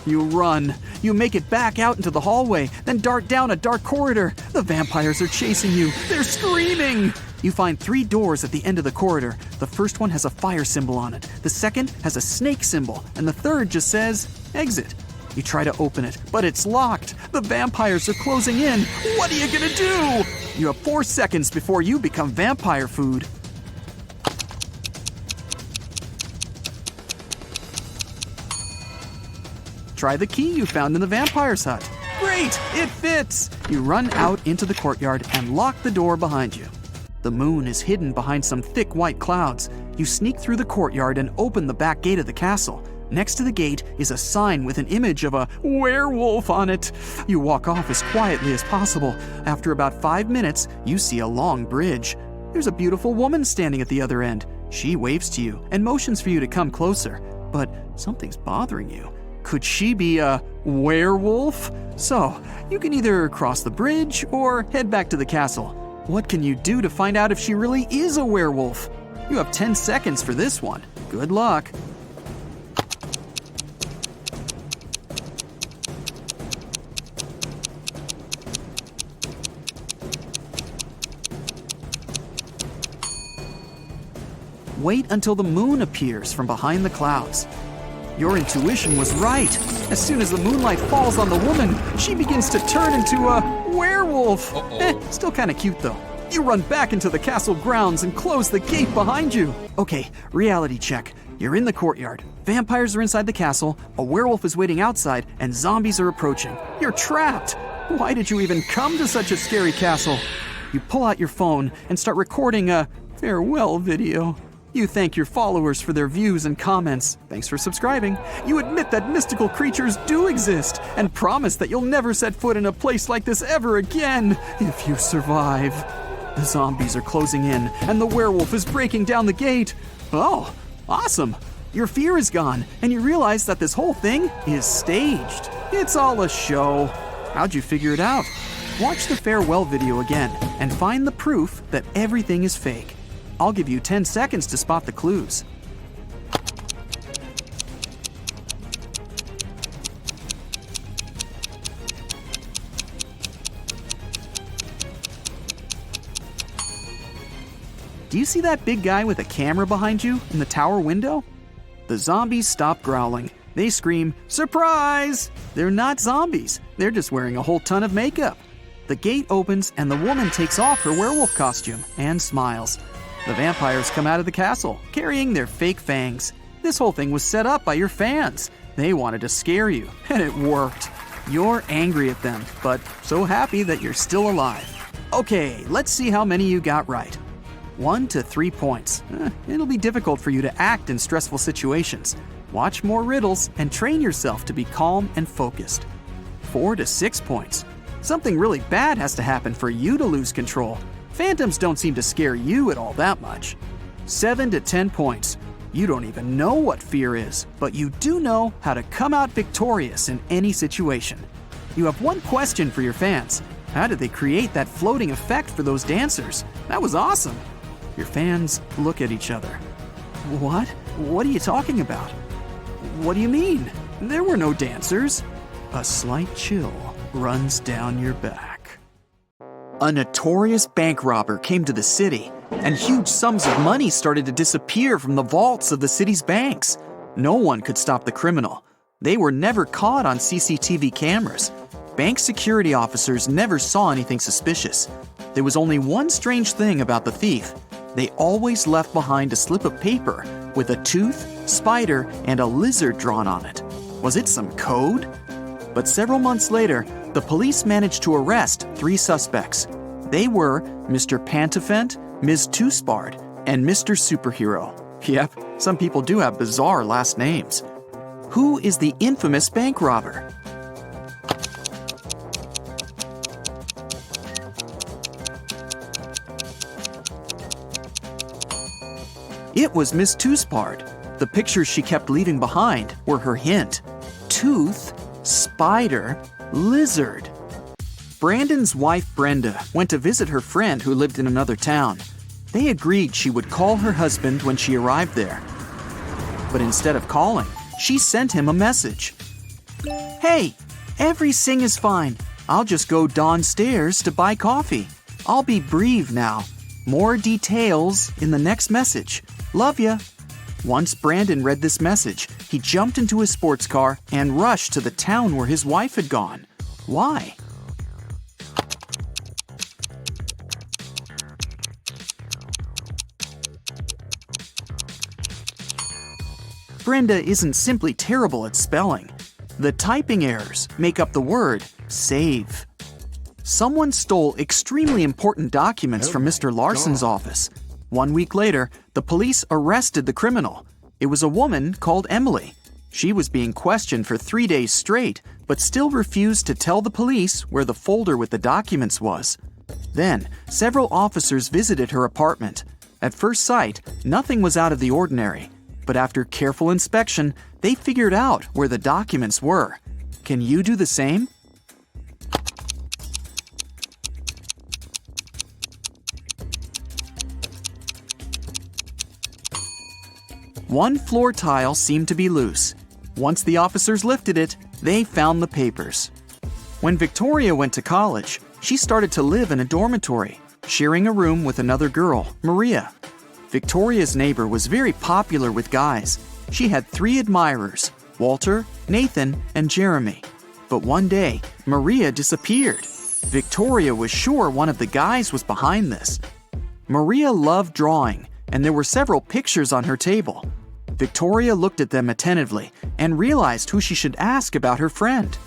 You run. You make it back out into the hallway, then dart down a dark corridor. The vampires are chasing you. They're screaming. You find 3 doors at the end of the corridor. The first one has a fire symbol on it. The second has a snake symbol. And the third just says, exit. You try to open it, but it's locked. The vampires are closing in. What are you gonna do? You have 4 seconds before you become vampire food. Try the key you found in the vampire's hut. Great, it fits! You run out into the courtyard and lock the door behind you. The moon is hidden behind some thick white clouds. You sneak through the courtyard and open the back gate of the castle. Next to the gate is a sign with an image of a werewolf on it. You walk off as quietly as possible. After about 5 minutes, you see a long bridge. There's a beautiful woman standing at the other end. She waves to you and motions for you to come closer. But something's bothering you. Could she be a werewolf? So, you can either cross the bridge or head back to the castle. What can you do to find out if she really is a werewolf? You have 10 seconds for this one. Good luck. Wait until the moon appears from behind the clouds. Your intuition was right. As soon as the moonlight falls on the woman, she begins to turn into a werewolf. Still kind of cute though. You run back into the castle grounds and close the gate behind you. Okay, reality check. You're in the courtyard. Vampires are inside the castle, a werewolf is waiting outside, and zombies are approaching. You're trapped. Why did you even come to such a scary castle? You pull out your phone and start recording a farewell video. You thank your followers for their views and comments. Thanks for subscribing. You admit that mystical creatures do exist and promise that you'll never set foot in a place like this ever again if you survive. The zombies are closing in and the werewolf is breaking down the gate. Oh, awesome. Your fear is gone and you realize that this whole thing is staged. It's all a show. How'd you figure it out? Watch the farewell video again and find the proof that everything is fake. I'll give you 10 seconds to spot the clues. Do you see that big guy with a camera behind you in the tower window? The zombies stop growling. They scream, "Surprise!" They're not zombies. They're just wearing a whole ton of makeup. The gate opens and the woman takes off her werewolf costume and smiles. The vampires come out of the castle, carrying their fake fangs. This whole thing was set up by your fans. They wanted to scare you, and it worked. You're angry at them, but so happy that you're still alive. Okay, let's see how many you got right. 1 to 3 points. It'll be difficult for you to act in stressful situations. Watch more riddles and train yourself to be calm and focused. 4 to 6 points. Something really bad has to happen for you to lose control. Phantoms don't seem to scare you at all that much. 7 to 10 points. You don't even know what fear is, but you do know how to come out victorious in any situation. You have one question for your fans. How did they create that floating effect for those dancers? That was awesome. Your fans look at each other. What? What are you talking about? What do you mean? There were no dancers. A slight chill runs down your back. A notorious bank robber came to the city, and huge sums of money started to disappear from the vaults of the city's banks. No one could stop the criminal. They were never caught on CCTV cameras. Bank security officers never saw anything suspicious. There was only one strange thing about the thief. They always left behind a slip of paper with a tooth, spider, and a lizard drawn on it. Was it some code? But several months later, the police managed to arrest 3 suspects. They were Mr. Pantafent, Ms. Toospard, and Mr. Superhero. Yep, some people do have bizarre last names. Who is the infamous bank robber? It was Miss Toospard. The pictures she kept leaving behind were her hint. Tooth, spider, lizard. Brandon's wife Brenda went to visit her friend who lived in another town. They agreed she would call her husband when she arrived there. But instead of calling, she sent him a message. Hey, everything is fine. I'll just go downstairs to buy coffee. I'll be brief now. More details in the next message. Love ya. Once Brandon read this message, he jumped into his sports car and rushed to the town where his wife had gone. Why? Brenda isn't simply terrible at spelling. The typing errors make up the word save. Someone stole extremely important documents from Mr. Larson's office. 1 week later, the police arrested the criminal. It was a woman called Emily. She was being questioned for 3 days straight, but still refused to tell the police where the folder with the documents was. Then, several officers visited her apartment. At first sight, nothing was out of the ordinary. But after careful inspection, they figured out where the documents were. Can you do the same? One floor tile seemed to be loose. Once the officers lifted it, they found the papers. When Victoria went to college, she started to live in a dormitory, sharing a room with another girl, Maria. Victoria's neighbor was very popular with guys. She had 3 admirers, Walter, Nathan, and Jeremy. But one day, Maria disappeared. Victoria was sure one of the guys was behind this. Maria loved drawing, and there were several pictures on her table. Victoria looked at them attentively and realized who she should ask about her friend.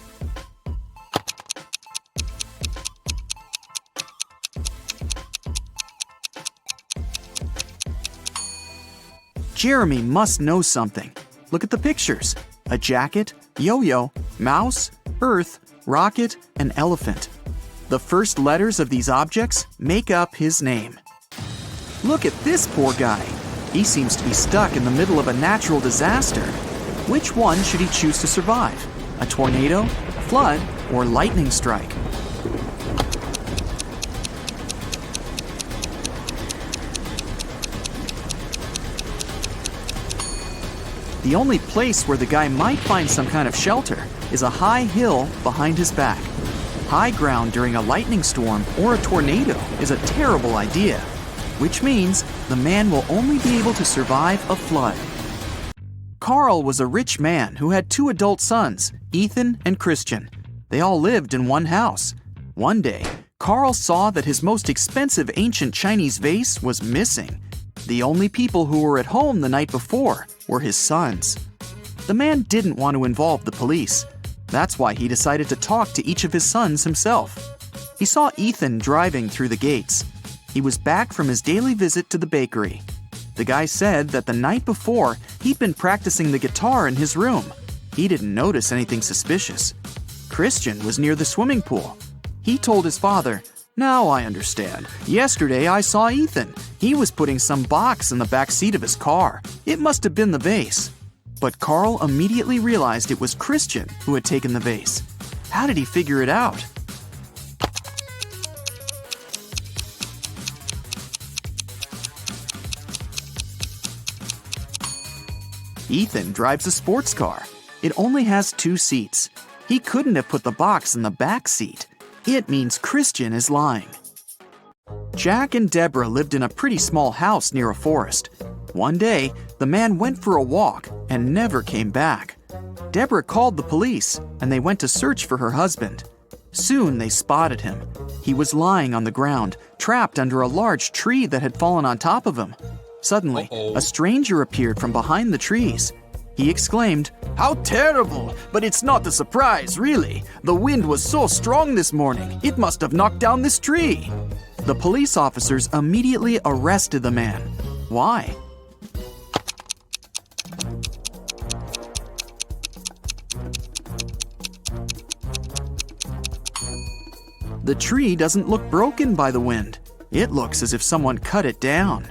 Jeremy must know something. Look at the pictures. A jacket, yo-yo, mouse, earth, rocket, and elephant. The first letters of these objects make up his name. Look at this poor guy. He seems to be stuck in the middle of a natural disaster. Which one should he choose to survive? A tornado, flood, or lightning strike? The only place where the guy might find some kind of shelter is a high hill behind his back. High ground during a lightning storm or a tornado is a terrible idea, which means the man will only be able to survive a flood. Carl was a rich man who had 2 adult sons, Ethan and Christian. They all lived in one house. One day, Carl saw that his most expensive ancient Chinese vase was missing. The only people who were at home the night before were his sons. The man didn't want to involve the police. That's why he decided to talk to each of his sons himself. He saw Ethan driving through the gates. He was back from his daily visit to the bakery. The guy said that the night before, he'd been practicing the guitar in his room. He didn't notice anything suspicious. Christian was near the swimming pool. He told his father, "Now I understand. Yesterday I saw Ethan. He was putting some box in the back seat of his car. It must have been the vase." But Carl immediately realized it was Christian who had taken the vase. How did he figure it out? Ethan drives a sports car. It only has 2 seats. He couldn't have put the box in the back seat. It means Christian is lying. Jack and Deborah lived in a pretty small house near a forest. One day, the man went for a walk and never came back. Deborah called the police, and they went to search for her husband. Soon they spotted him. He was lying on the ground, trapped under a large tree that had fallen on top of him. Suddenly, a stranger appeared from behind the trees. He exclaimed, "How terrible! But it's not a surprise, really. The wind was so strong this morning, it must have knocked down this tree." The police officers immediately arrested the man. Why? The tree doesn't look broken by the wind. It looks as if someone cut it down.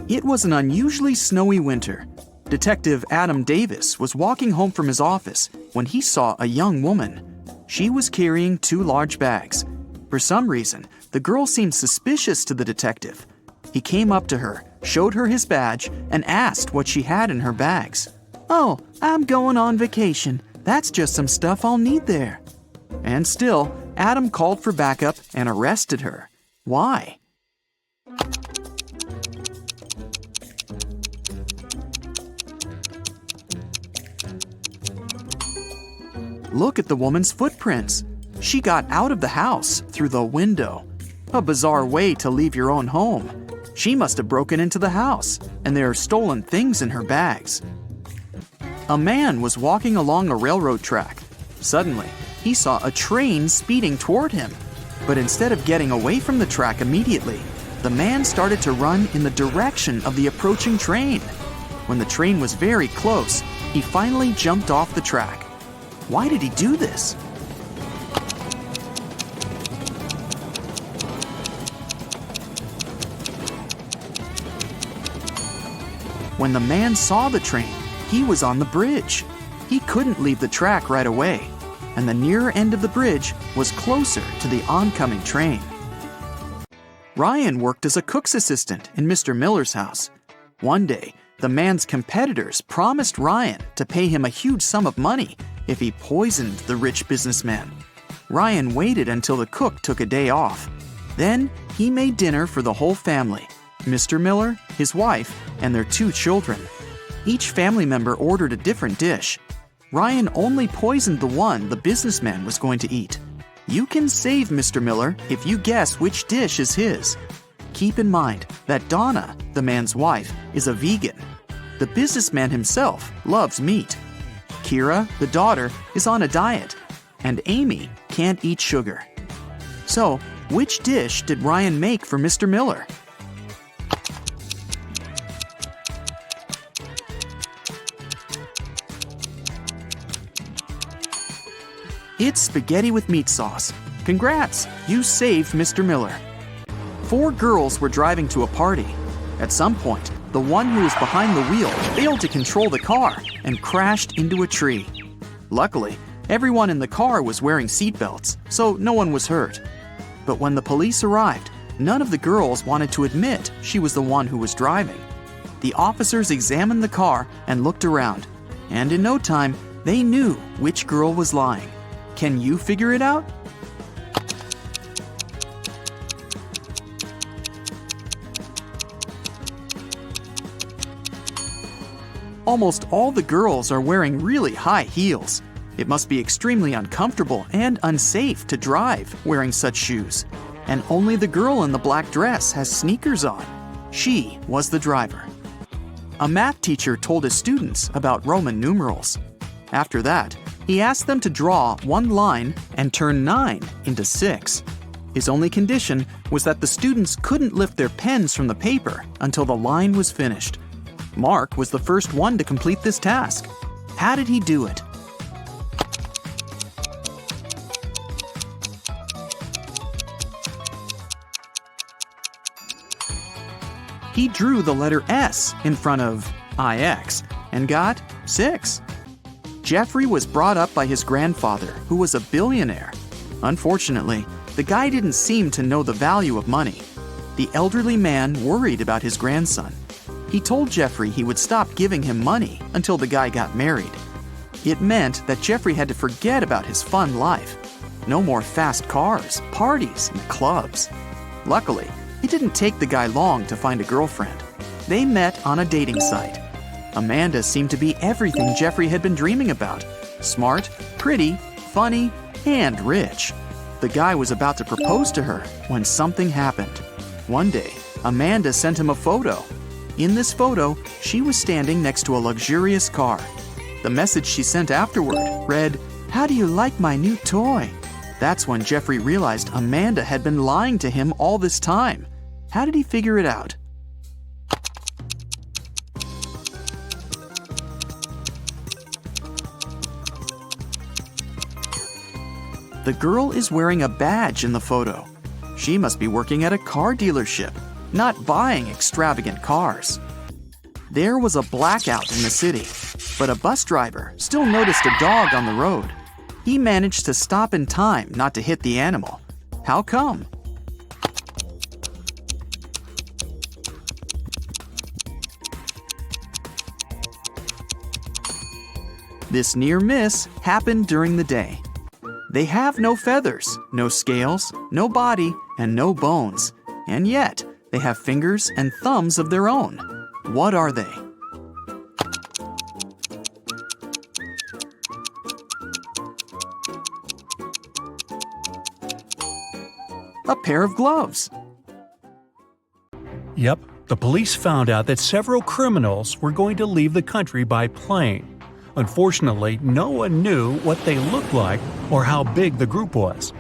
It was an unusually snowy winter. Detective Adam Davis was walking home from his office when he saw a young woman. She was carrying 2 large bags. For some reason, the girl seemed suspicious to the detective. He came up to her, showed her his badge, and asked what she had in her bags. "Oh, I'm going on vacation. That's just some stuff I'll need there." And still, Adam called for backup and arrested her. Why? Look at the woman's footprints. She got out of the house through the window. A bizarre way to leave your own home. She must have broken into the house, and there are stolen things in her bags. A man was walking along a railroad track. Suddenly, he saw a train speeding toward him. But instead of getting away from the track immediately, the man started to run in the direction of the approaching train. When the train was very close, he finally jumped off the track. Why did he do this? When the man saw the train, he was on the bridge. He couldn't leave the track right away, and the nearer end of the bridge was closer to the oncoming train. Ryan worked as a cook's assistant in Mr. Miller's house. One day, the man's competitors promised Ryan to pay him a huge sum of money if he poisoned the rich businessman. Ryan waited until the cook took a day off. Then he made dinner for the whole family, Mr. Miller, his wife, and their 2 children. Each family member ordered a different dish. Ryan only poisoned the one the businessman was going to eat. You can save Mr. Miller if you guess which dish is his. Keep in mind that Donna, the man's wife, is a vegan. The businessman himself loves meat. Kira, the daughter, is on a diet, and Amy can't eat sugar. So, which dish did Ryan make for Mr. Miller? It's spaghetti with meat sauce. Congrats, you saved Mr. Miller. 4 girls were driving to a party. At some point, the one who was behind the wheel failed to control the car and crashed into a tree. Luckily, everyone in the car was wearing seatbelts, so no one was hurt. But when the police arrived, none of the girls wanted to admit she was the one who was driving. The officers examined the car and looked around, and in no time, they knew which girl was lying. Can you figure it out? Almost all the girls are wearing really high heels. It must be extremely uncomfortable and unsafe to drive wearing such shoes. And only the girl in the black dress has sneakers on. She was the driver. A math teacher told his students about Roman numerals. After that, he asked them to draw one line and turn 9 into 6. His only condition was that the students couldn't lift their pens from the paper until the line was finished. Mark was the first one to complete this task. How did he do it? He drew the letter S in front of IX and got 6. Jeffrey was brought up by his grandfather, who was a billionaire. Unfortunately, the guy didn't seem to know the value of money. The elderly man worried about his grandson. He told Jeffrey he would stop giving him money until the guy got married. It meant that Jeffrey had to forget about his fun life. No more fast cars, parties, and clubs. Luckily, it didn't take the guy long to find a girlfriend. They met on a dating site. Amanda seemed to be everything Jeffrey had been dreaming about. Smart, pretty, funny, and rich. The guy was about to propose to her when something happened. One day, Amanda sent him a photo. In this photo, she was standing next to a luxurious car. The message she sent afterward read, "How do you like my new toy?" That's when Jeffrey realized Amanda had been lying to him all this time. How did he figure it out? The girl is wearing a badge in the photo. She must be working at a car dealership, not buying extravagant cars. There was a blackout in the city, but a bus driver still noticed a dog on the road. He managed to stop in time not to hit the animal. How come? This near miss happened during the day. They have no feathers, no scales, no body, and no bones. And yet, they have fingers and thumbs of their own. What are they? A pair of gloves. Yep, the police found out that several criminals were going to leave the country by plane. Unfortunately, no one knew what they looked like or how big the group was.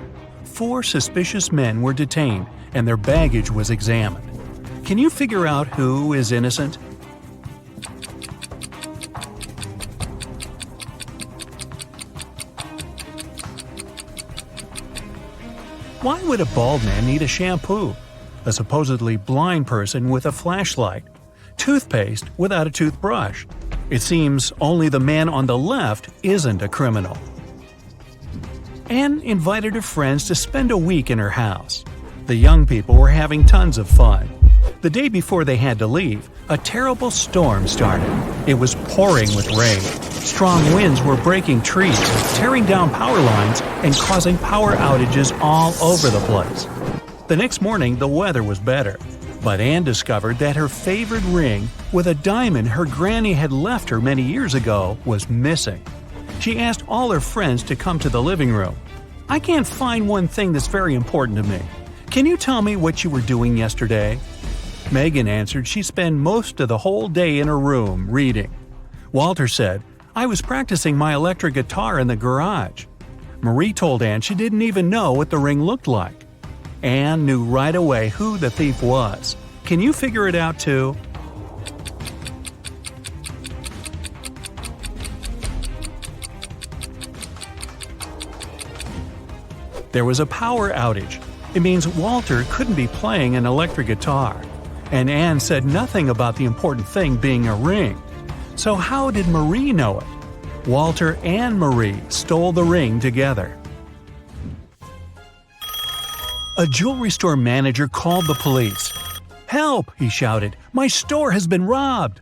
4 suspicious men were detained and their baggage was examined. Can you figure out who is innocent? Why would a bald man need a shampoo? A supposedly blind person with a flashlight? Toothpaste without a toothbrush? It seems only the man on the left isn't a criminal. Anne invited her friends to spend a week in her house. The young people were having tons of fun. The day before they had to leave, a terrible storm started. It was pouring with rain. Strong winds were breaking trees, tearing down power lines, and causing power outages all over the place. The next morning, the weather was better. But Anne discovered that her favorite ring, with a diamond her granny had left her many years ago, was missing. She asked all her friends to come to the living room. "I can't find one thing that's very important to me. Can you tell me what you were doing yesterday?" Megan answered she spent most of the whole day in her room reading. Walter said, "I was practicing my electric guitar in the garage." Marie told Anne she didn't even know what the ring looked like. Anne knew right away who the thief was. Can you figure it out too? There was a power outage. It means Walter couldn't be playing an electric guitar. And Anne said nothing about the important thing being a ring. So how did Marie know it? Walter and Marie stole the ring together. A jewelry store manager called the police. "Help!" he shouted. "My store has been robbed!"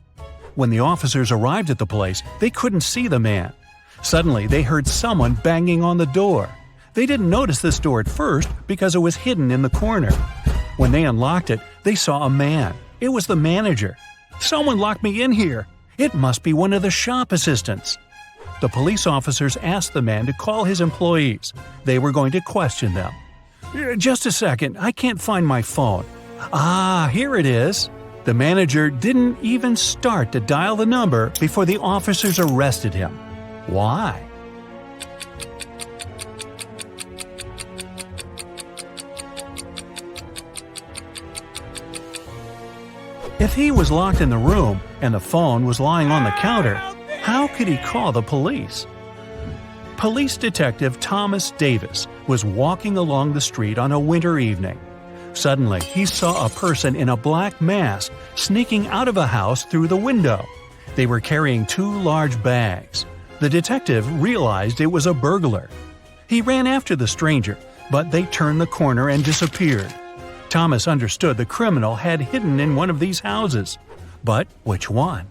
When the officers arrived at the place, they couldn't see the man. Suddenly, they heard someone banging on the door. They didn't notice this door at first because it was hidden in the corner. When they unlocked it, they saw a man. It was the manager. "Someone locked me in here. It must be one of the shop assistants." The police officers asked the man to call his employees. They were going to question them. "Just a second, I can't find my phone." "Ah, here it is." The manager didn't even start to dial the number before the officers arrested him. Why? If he was locked in the room and the phone was lying on the counter, how could he call the police? Police Detective Thomas Davis was walking along the street on a winter evening. Suddenly, he saw a person in a black mask sneaking out of a house through the window. They were carrying 2 large bags. The detective realized it was a burglar. He ran after the stranger, but they turned the corner and disappeared. Thomas understood the criminal had hidden in one of these houses. But which one?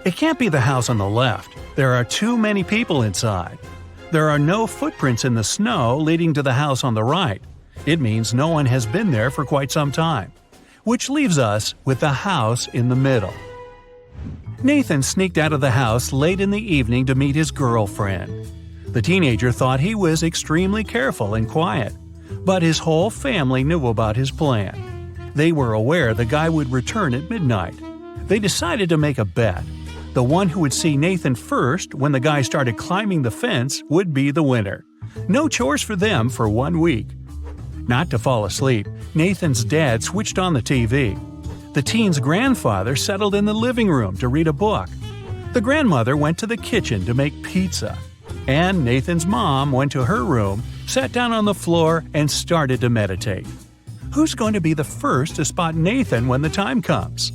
It can't be the house on the left. There are too many people inside. There are no footprints in the snow leading to the house on the right. It means no one has been there for quite some time. Which leaves us with the house in the middle. Nathan sneaked out of the house late in the evening to meet his girlfriend. The teenager thought he was extremely careful and quiet, but his whole family knew about his plan. They were aware the guy would return at midnight. They decided to make a bet. The one who would see Nathan first when the guy started climbing the fence would be the winner. No chores for them for 1 week. Not to fall asleep, Nathan's dad switched on the TV. The teen's grandfather settled in the living room to read a book. The grandmother went to the kitchen to make pizza. And Nathan's mom went to her room, sat down on the floor, and started to meditate. Who's going to be the first to spot Nathan when the time comes?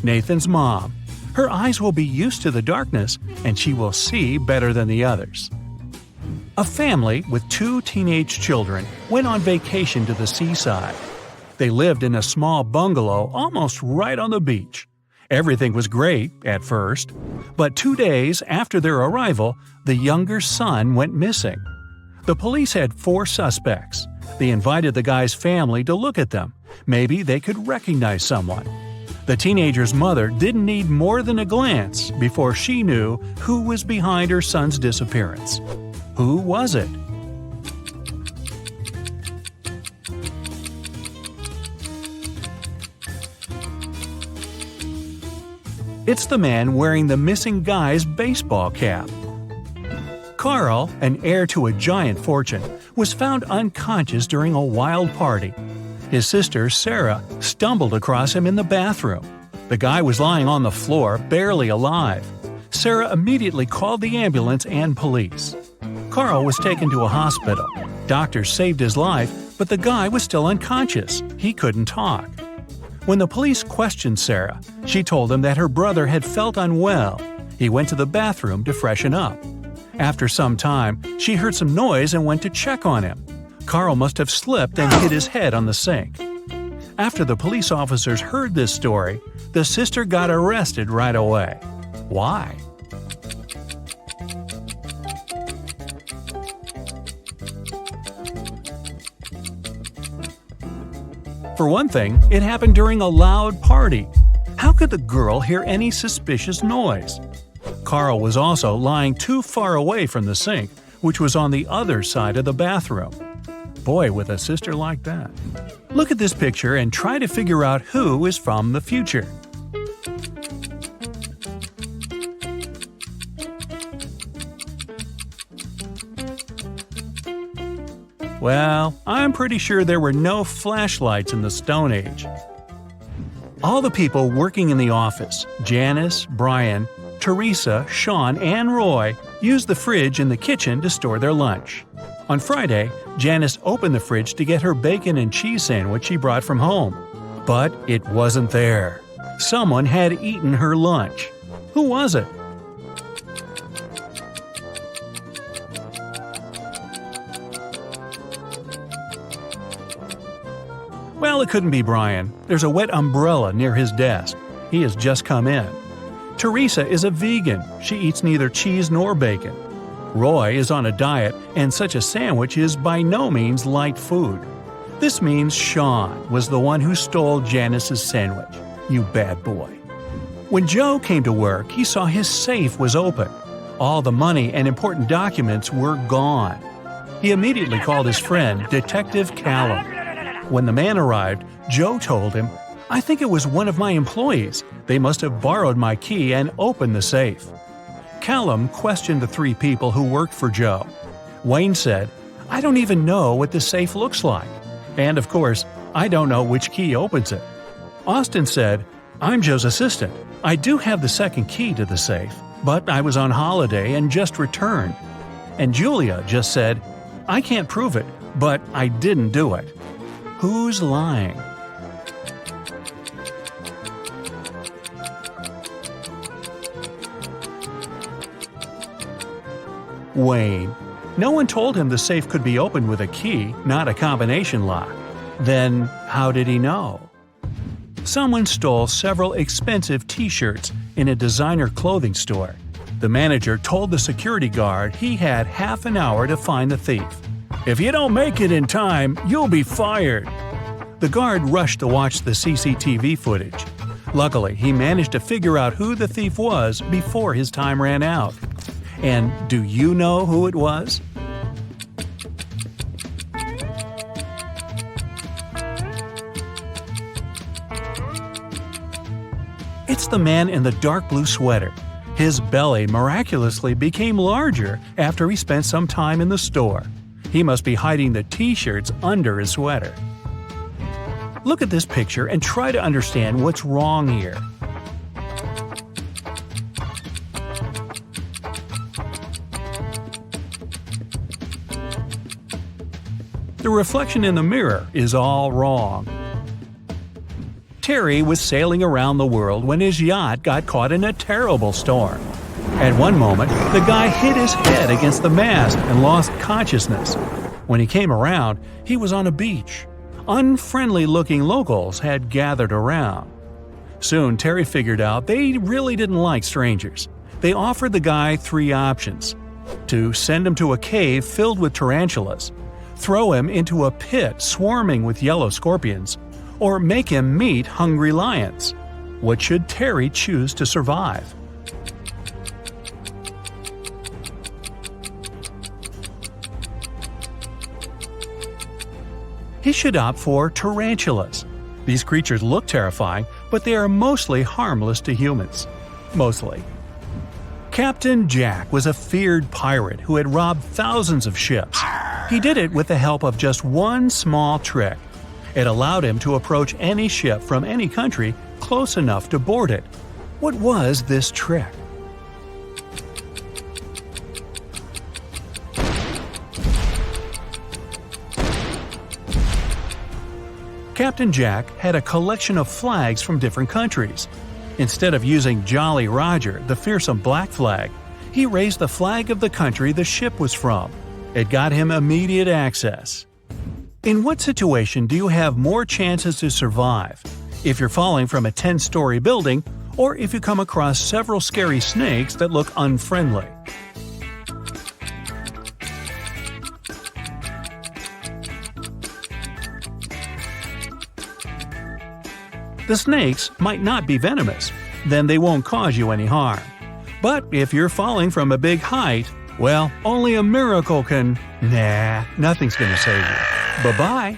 Nathan's mom. Her eyes will be used to the darkness, and she will see better than the others. A family with 2 teenage children went on vacation to the seaside. They lived in a small bungalow almost right on the beach. Everything was great at first, but 2 days after their arrival, the younger son went missing. The police had 4 suspects. They invited the guy's family to look at them. Maybe they could recognize someone. The teenager's mother didn't need more than a glance before she knew who was behind her son's disappearance. Who was it? It's the man wearing the missing guy's baseball cap. Carl, an heir to a giant fortune, was found unconscious during a wild party. His sister, Sarah, stumbled across him in the bathroom. The guy was lying on the floor, barely alive. Sarah immediately called the ambulance and police. Carl was taken to a hospital. Doctors saved his life, but the guy was still unconscious. He couldn't talk. When the police questioned Sarah, she told them that her brother had felt unwell. He went to the bathroom to freshen up. After some time, she heard some noise and went to check on him. Carl must have slipped and hit his head on the sink. After the police officers heard this story, the sister got arrested right away. Why? For one thing, it happened during a loud party. How could the girl hear any suspicious noise? Carl was also lying too far away from the sink, which was on the other side of the bathroom. Boy, with a sister like that. Look at this picture and try to figure out who is from the future. Well, I'm pretty sure there were no flashlights in the Stone Age. All the people working in the office, Janice, Brian, Teresa, Sean, and Roy, used the fridge in the kitchen to store their lunch. On Friday, Janice opened the fridge to get her bacon and cheese sandwich she brought from home. But it wasn't there. Someone had eaten her lunch. Who was it? Well, it couldn't be Brian. There's a wet umbrella near his desk. He has just come in. Teresa is a vegan. She eats neither cheese nor bacon. Roy is on a diet, and such a sandwich is by no means light food. This means Sean was the one who stole Janice's sandwich. You bad boy. When Joe came to work, he saw his safe was open. All the money and important documents were gone. He immediately called his friend, Detective Callum. When the man arrived, Joe told him, "I think it was one of my employees. They must have borrowed my key and opened the safe." Callum questioned the 3 people who worked for Joe. Wayne said, "I don't even know what the safe looks like. And of course, I don't know which key opens it." Austin said, "I'm Joe's assistant. I do have the second key to the safe, but I was on holiday and just returned." And Julia just said, "I can't prove it, but I didn't do it." Who's lying? Wayne. No one told him the safe could be opened with a key, not a combination lock. Then how did he know? Someone stole several expensive t-shirts in a designer clothing store. The manager told the security guard he had half an hour to find the thief. "If you don't make it in time, you'll be fired." The guard rushed to watch the CCTV footage. Luckily, he managed to figure out who the thief was before his time ran out. And do you know who it was? It's the man in the dark blue sweater. His belly miraculously became larger after he spent some time in the store. He must be hiding the t-shirts under his sweater. Look at this picture and try to understand what's wrong here. The reflection in the mirror is all wrong. Terry was sailing around the world when his yacht got caught in a terrible storm. At one moment, the guy hit his head against the mast and lost consciousness. When he came around, he was on a beach. Unfriendly-looking locals had gathered around. Soon, Terry figured out they really didn't like strangers. They offered the guy 3 options: to send him to a cave filled with tarantulas, throw him into a pit swarming with yellow scorpions, or make him meet hungry lions. What should Terry choose to survive? He should opt for tarantulas. These creatures look terrifying, but they are mostly harmless to humans. Mostly. Captain Jack was a feared pirate who had robbed thousands of ships. He did it with the help of just one small trick. It allowed him to approach any ship from any country close enough to board it. What was this trick? Captain Jack had a collection of flags from different countries. Instead of using Jolly Roger, the fearsome black flag, he raised the flag of the country the ship was from. It got him immediate access. In what situation do you have more chances to survive? If you're falling from a 10-story building, or if you come across several scary snakes that look unfriendly? The snakes might not be venomous, then they won't cause you any harm. But if you're falling from a big height, well, only a miracle can… Nah, nothing's gonna save you. Bye-bye.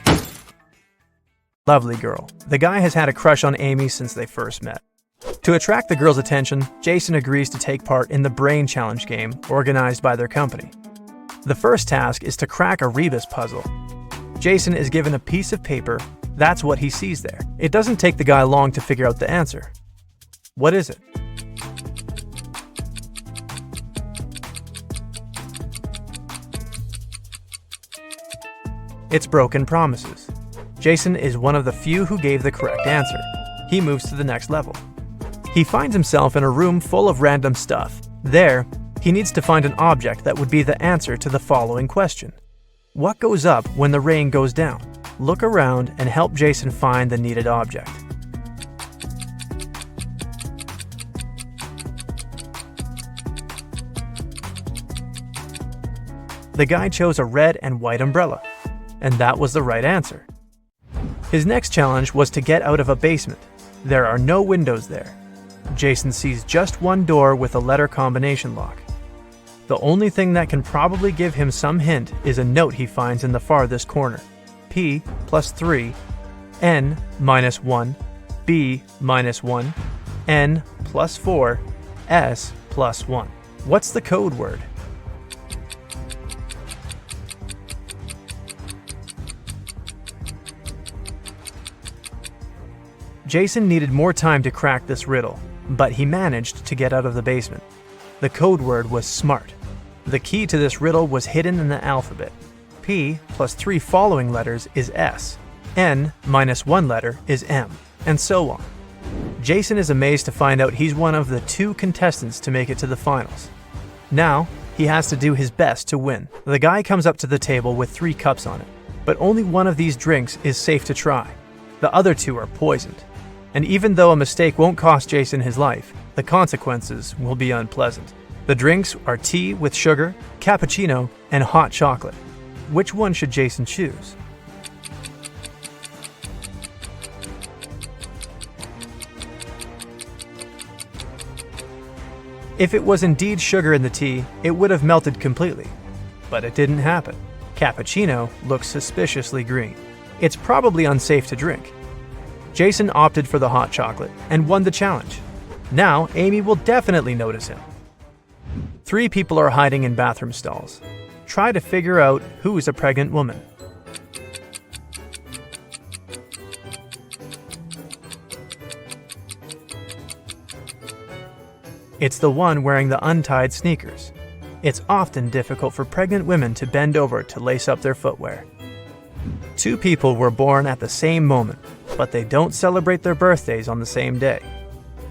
Lovely girl. The guy has had a crush on Amy since they first met. To attract the girl's attention, Jason agrees to take part in the Brain Challenge game organized by their company. The first task is to crack a rebus puzzle. Jason is given a piece of paper. That's what he sees there. It doesn't take the guy long to figure out the answer. What is it? It's broken promises. Jason is one of the few who gave the correct answer. He moves to the next level. He finds himself in a room full of random stuff. There, he needs to find an object that would be the answer to the following question. What goes up when the rain goes down? Look around and help Jason find the needed object. The guy chose a red and white umbrella, and that was the right answer. His next challenge was to get out of a basement. There are no windows there. Jason sees just one door with a letter combination lock. The only thing that can probably give him some hint is a note he finds in the farthest corner. P plus 3, N minus 1, B minus 1, N plus 4, S plus 1. What's the code word? Jason needed more time to crack this riddle, but he managed to get out of the basement. The code word was SMART. The key to this riddle was hidden in the alphabet. P plus 3 following letters is S. N minus 1 letter is M, and so on. Jason is amazed to find out he's one of the 2 contestants to make it to the finals. Now, he has to do his best to win. The guy comes up to the table with 3 cups on it, but only one of these drinks is safe to try. The other 2 are poisoned. And even though a mistake won't cost Jason his life, the consequences will be unpleasant. The drinks are tea with sugar, cappuccino, and hot chocolate. Which one should Jason choose? If it was indeed sugar in the tea, it would have melted completely. But it didn't happen. Cappuccino looks suspiciously green. It's probably unsafe to drink. Jason opted for the hot chocolate and won the challenge. Now, Amy will definitely notice him. 3 people are hiding in bathroom stalls. Try to figure out who's a pregnant woman. It's the one wearing the untied sneakers. It's often difficult for pregnant women to bend over to lace up their footwear. 2 people were born at the same moment, but they don't celebrate their birthdays on the same day.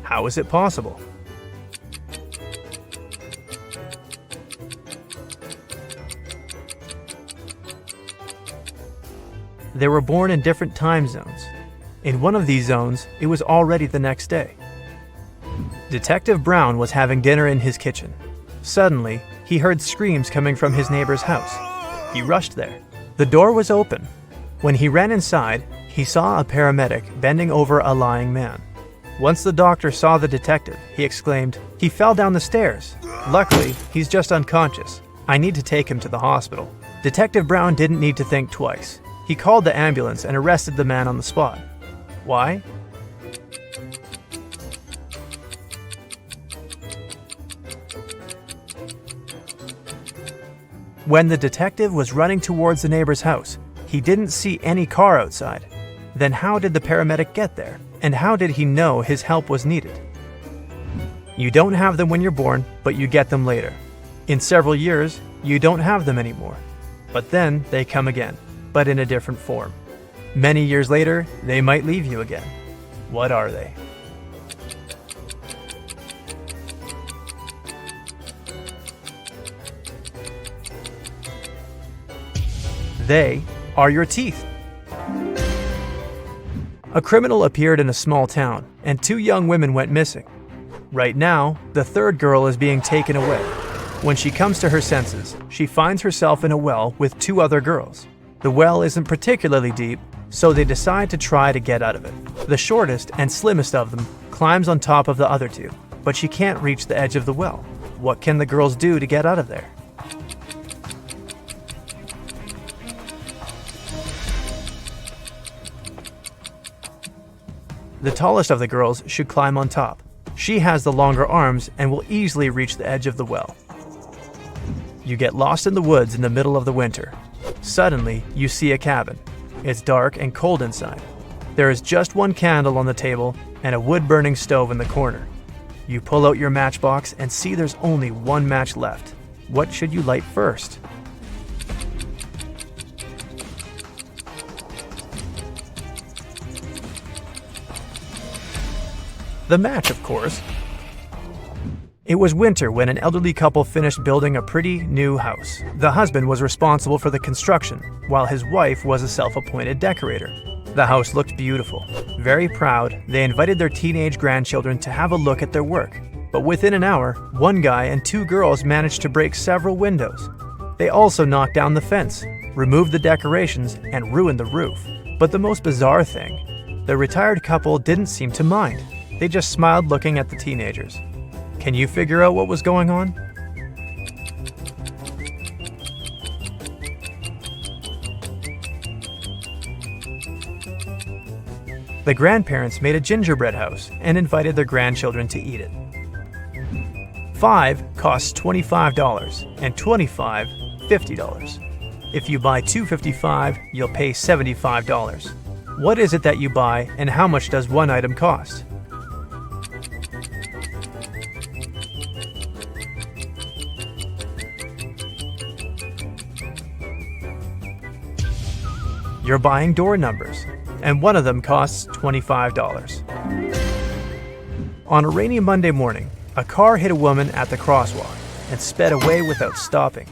How is it possible? They were born in different time zones. In one of these zones, it was already the next day. Detective Brown was having dinner in his kitchen. Suddenly, he heard screams coming from his neighbor's house. He rushed there. The door was open. When he ran inside, he saw a paramedic bending over a lying man. Once the doctor saw the detective, he exclaimed, "He fell down the stairs. Luckily, he's just unconscious. I need to take him to the hospital." Detective Brown didn't need to think twice. He called the ambulance and arrested the man on the spot. Why? When the detective was running towards the neighbor's house, he didn't see any car outside. Then how did the paramedic get there? And how did he know his help was needed? You don't have them when you're born, but you get them later. In several years, you don't have them anymore. But then they come again, but in a different form. Many years later, they might leave you again. What are they? They are your teeth. A criminal appeared in a small town, and 2 young women went missing. Right now, the 3rd girl is being taken away. When she comes to her senses, she finds herself in a well with 2 other girls. The well isn't particularly deep, so they decide to try to get out of it. The shortest and slimmest of them climbs on top of the other 2, but she can't reach the edge of the well. What can the girls do to get out of there? The tallest of the girls should climb on top. She has the longer arms and will easily reach the edge of the well. You get lost in the woods in the middle of the winter. Suddenly, you see a cabin. It's dark and cold inside. There is just 1 candle on the table and a wood-burning stove in the corner. You pull out your matchbox and see there's only 1 match left. What should you light first? The match, of course. It was winter when an elderly couple finished building a pretty new house. The husband was responsible for the construction, while his wife was a self-appointed decorator. The house looked beautiful. Very proud, they invited their teenage grandchildren to have a look at their work. But within an hour, 1 guy and 2 girls managed to break several windows. They also knocked down the fence, removed the decorations, and ruined the roof. But the most bizarre thing, the retired couple didn't seem to mind. They just smiled looking at the teenagers. Can you figure out what was going on? The grandparents made a gingerbread house and invited their grandchildren to eat it. 5 costs $25 and 25, $50. If you buy 2 $55, you'll pay $75. What is it that you buy and how much does one item cost? You're buying door numbers, and one of them costs $25. On a rainy Monday morning, a car hit a woman at the crosswalk and sped away without stopping.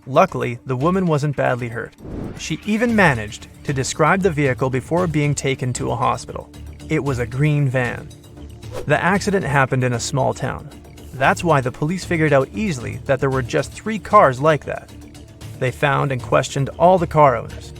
Luckily, the woman wasn't badly hurt. She even managed to describe the vehicle before being taken to a hospital. It was a green van. The accident happened in a small town. That's why the police figured out easily that there were just 3 cars like that. They found and questioned all the car owners.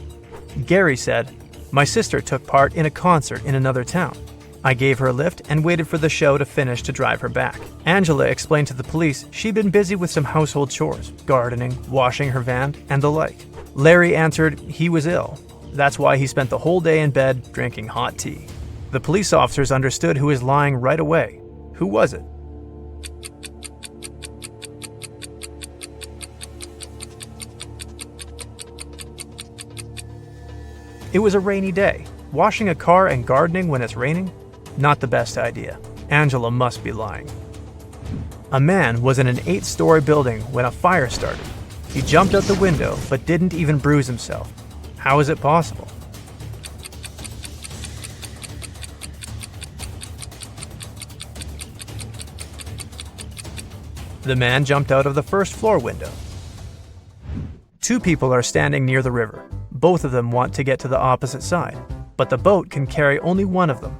Gary said, "My sister took part in a concert in another town. I gave her a lift and waited for the show to finish to drive her back." Angela explained to the police she'd been busy with some household chores, gardening, washing her van, and the like. Larry answered he was ill. That's why he spent the whole day in bed drinking hot tea. The police officers understood who was lying right away. Who was it? It was a rainy day. Washing a car and gardening when it's raining? Not the best idea. Angela must be lying. A man was in an 8-story building when a fire started. He jumped out the window but didn't even bruise himself. How is it possible? The man jumped out of the first floor window. 2 people are standing near the river. Both of them want to get to the opposite side, but the boat can carry only one of them.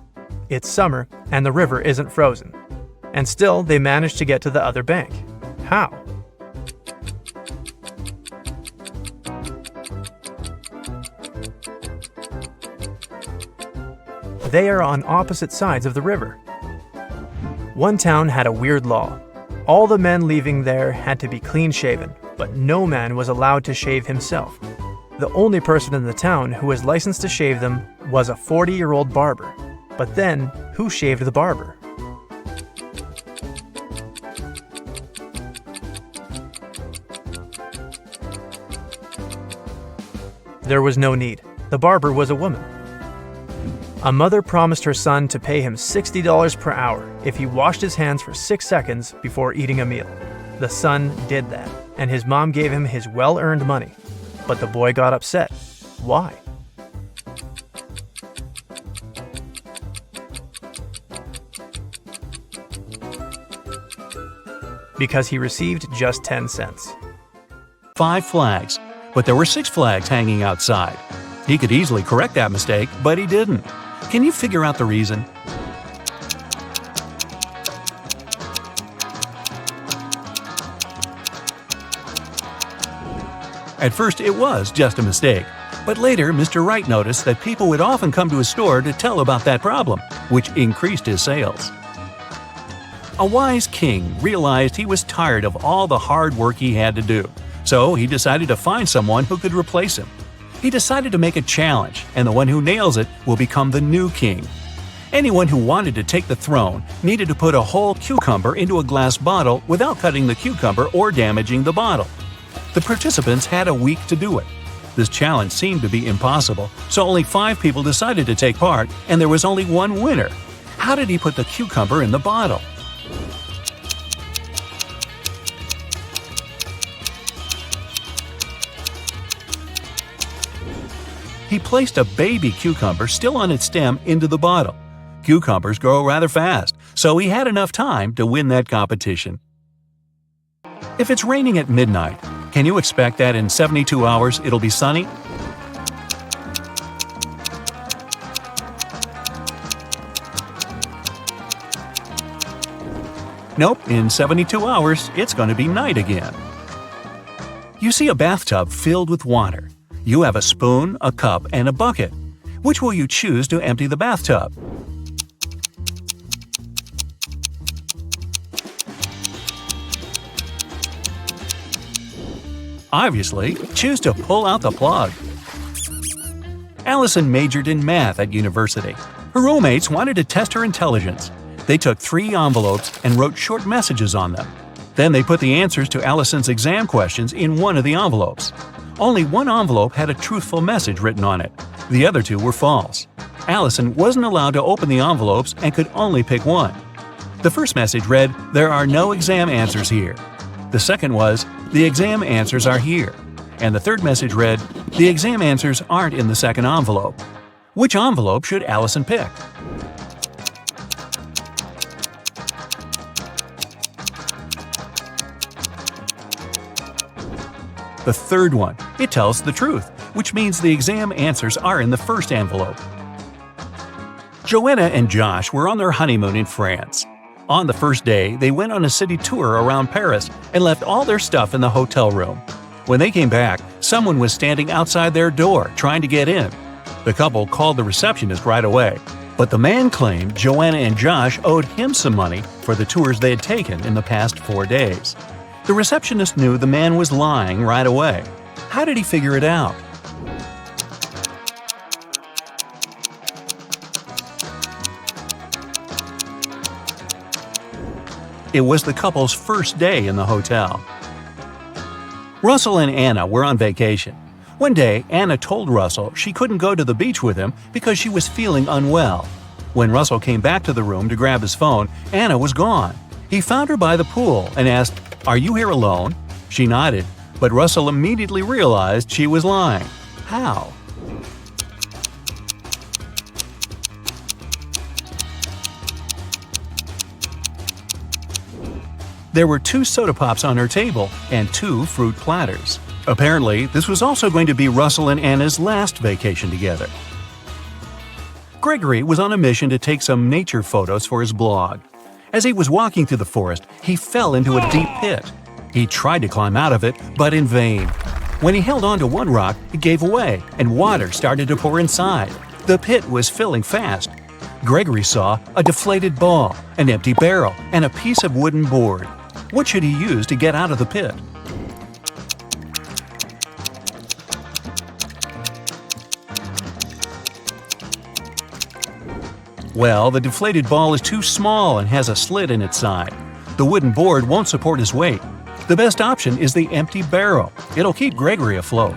It's summer and the river isn't frozen. And still they manage to get to the other bank. How? They are on opposite sides of the river. One town had a weird law. All the men leaving there had to be clean-shaven, but no man was allowed to shave himself. The only person in the town who was licensed to shave them was a 40-year-old barber. But then, who shaved the barber? There was no need. The barber was a woman. A mother promised her son to pay him $60 per hour if he washed his hands for 6 seconds before eating a meal. The son did that, and his mom gave him his well-earned money. But the boy got upset. Why? Because he received just 10 cents. 5 flags, but there were 6 flags hanging outside. He could easily correct that mistake, but he didn't. Can you figure out the reason? At first, it was just a mistake, but later Mr. Wright noticed that people would often come to his store to tell about that problem, which increased his sales. A wise king realized he was tired of all the hard work he had to do, so he decided to find someone who could replace him. He decided to make a challenge, and the one who nails it will become the new king. Anyone who wanted to take the throne needed to put a whole cucumber into a glass bottle without cutting the cucumber or damaging the bottle. The participants had a week to do it. This challenge seemed to be impossible, so only 5 people decided to take part, and there was only one winner. How did he put the cucumber in the bottle? He placed a baby cucumber still on its stem into the bottle. Cucumbers grow rather fast, so he had enough time to win that competition. If it's raining at midnight, can you expect that in 72 hours it'll be sunny? Nope, in 72 hours it's going to be night again. You see a bathtub filled with water. You have a spoon, a cup, and a bucket. Which will you choose to empty the bathtub? Obviously, choose to pull out the plug. Allison majored in math at university. Her roommates wanted to test her intelligence. They took 3 envelopes and wrote short messages on them. Then they put the answers to Allison's exam questions in one of the envelopes. Only one envelope had a truthful message written on it. The other 2 were false. Allison wasn't allowed to open the envelopes and could only pick one. The first message read, "There are no exam answers here." The second was, "The exam answers are here." And the third message read, "The exam answers aren't in the second envelope." Which envelope should Allison pick? The third one. It tells the truth, which means the exam answers are in the first envelope. Joanna and Josh were on their honeymoon in France. On the first day, they went on a city tour around Paris and left all their stuff in the hotel room. When they came back, someone was standing outside their door trying to get in. The couple called the receptionist right away, but the man claimed Joanna and Josh owed him some money for the tours they had taken in the past 4 days. The receptionist knew the man was lying right away. How did he figure it out? It was the couple's first day in the hotel. Russell and Anna were on vacation. One day, Anna told Russell she couldn't go to the beach with him because she was feeling unwell. When Russell came back to the room to grab his phone, Anna was gone. He found her by the pool and asked, "Are you here alone?" She nodded, but Russell immediately realized she was lying. How? There were 2 soda pops on her table and 2 fruit platters. Apparently, this was also going to be Russell and Anna's last vacation together. Gregory was on a mission to take some nature photos for his blog. As he was walking through the forest, he fell into a deep pit. He tried to climb out of it, but in vain. When he held onto one rock, it gave away, and water started to pour inside. The pit was filling fast. Gregory saw a deflated ball, an empty barrel, and a piece of wooden board. What should he use to get out of the pit? Well, the deflated ball is too small and has a slit in its side. The wooden board won't support his weight. The best option is the empty barrel. It'll keep Gregory afloat.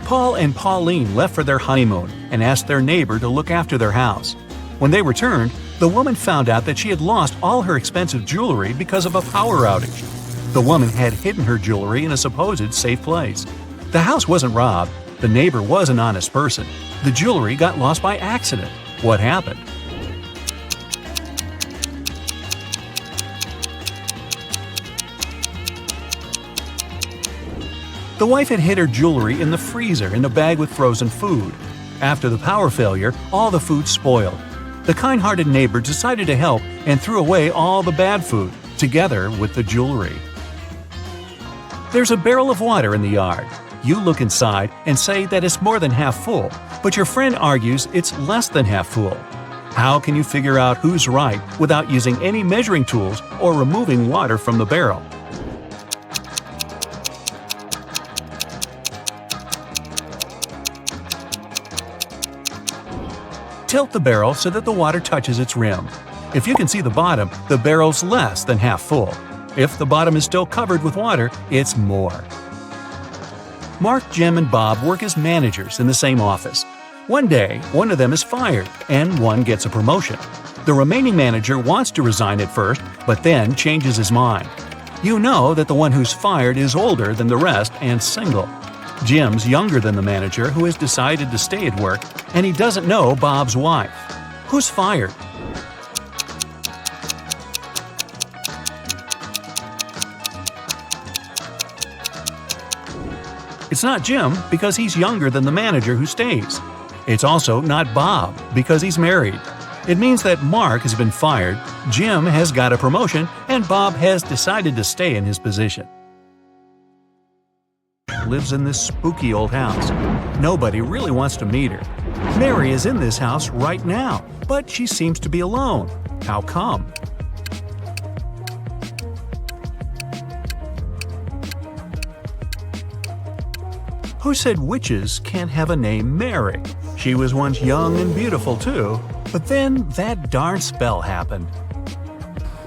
Paul and Pauline left for their honeymoon and asked their neighbor to look after their house. When they returned, the woman found out that she had lost all her expensive jewelry because of a power outage. The woman had hidden her jewelry in a supposed safe place. The house wasn't robbed. The neighbor was an honest person. The jewelry got lost by accident. What happened? The wife had hid her jewelry in the freezer in a bag with frozen food. After the power failure, all the food spoiled. The kind-hearted neighbor decided to help and threw away all the bad food, together with the jewelry. There's a barrel of water in the yard. You look inside and say that it's more than half full, but your friend argues it's less than half full. How can you figure out who's right without using any measuring tools or removing water from the barrel? Tilt the barrel so that the water touches its rim. If you can see the bottom, the barrel's less than half full. If the bottom is still covered with water, it's more. Mark, Jim, and Bob work as managers in the same office. One day, one of them is fired, and one gets a promotion. The remaining manager wants to resign at first, but then changes his mind. You know that the one who's fired is older than the rest and single. Jim's younger than the manager who has decided to stay at work, and he doesn't know Bob's wife. Who's fired? It's not Jim because he's younger than the manager who stays. It's also not Bob because he's married. It means that Mark has been fired, Jim has got a promotion, and Bob has decided to stay in his position. Lives in this spooky old house. Nobody really wants to meet her. Mary is in this house right now, but she seems to be alone. How come? Who said witches can't have a name Mary? She was once young and beautiful too, but then that darn spell happened.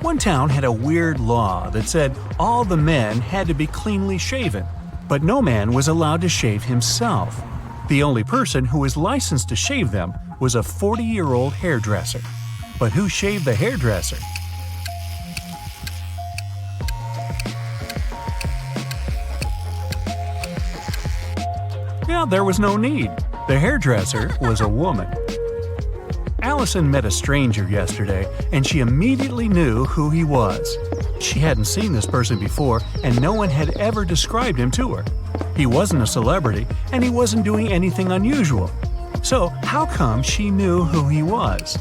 One town had a weird law that said all the men had to be cleanly shaven, but no man was allowed to shave himself. The only person who was licensed to shave them was a 40-year-old hairdresser. But who shaved the hairdresser? Yeah, there was no need. The hairdresser was a woman. Allison met a stranger yesterday, and she immediately knew who he was. She hadn't seen this person before, and no one had ever described him to her. He wasn't a celebrity, and he wasn't doing anything unusual. So how come she knew who he was?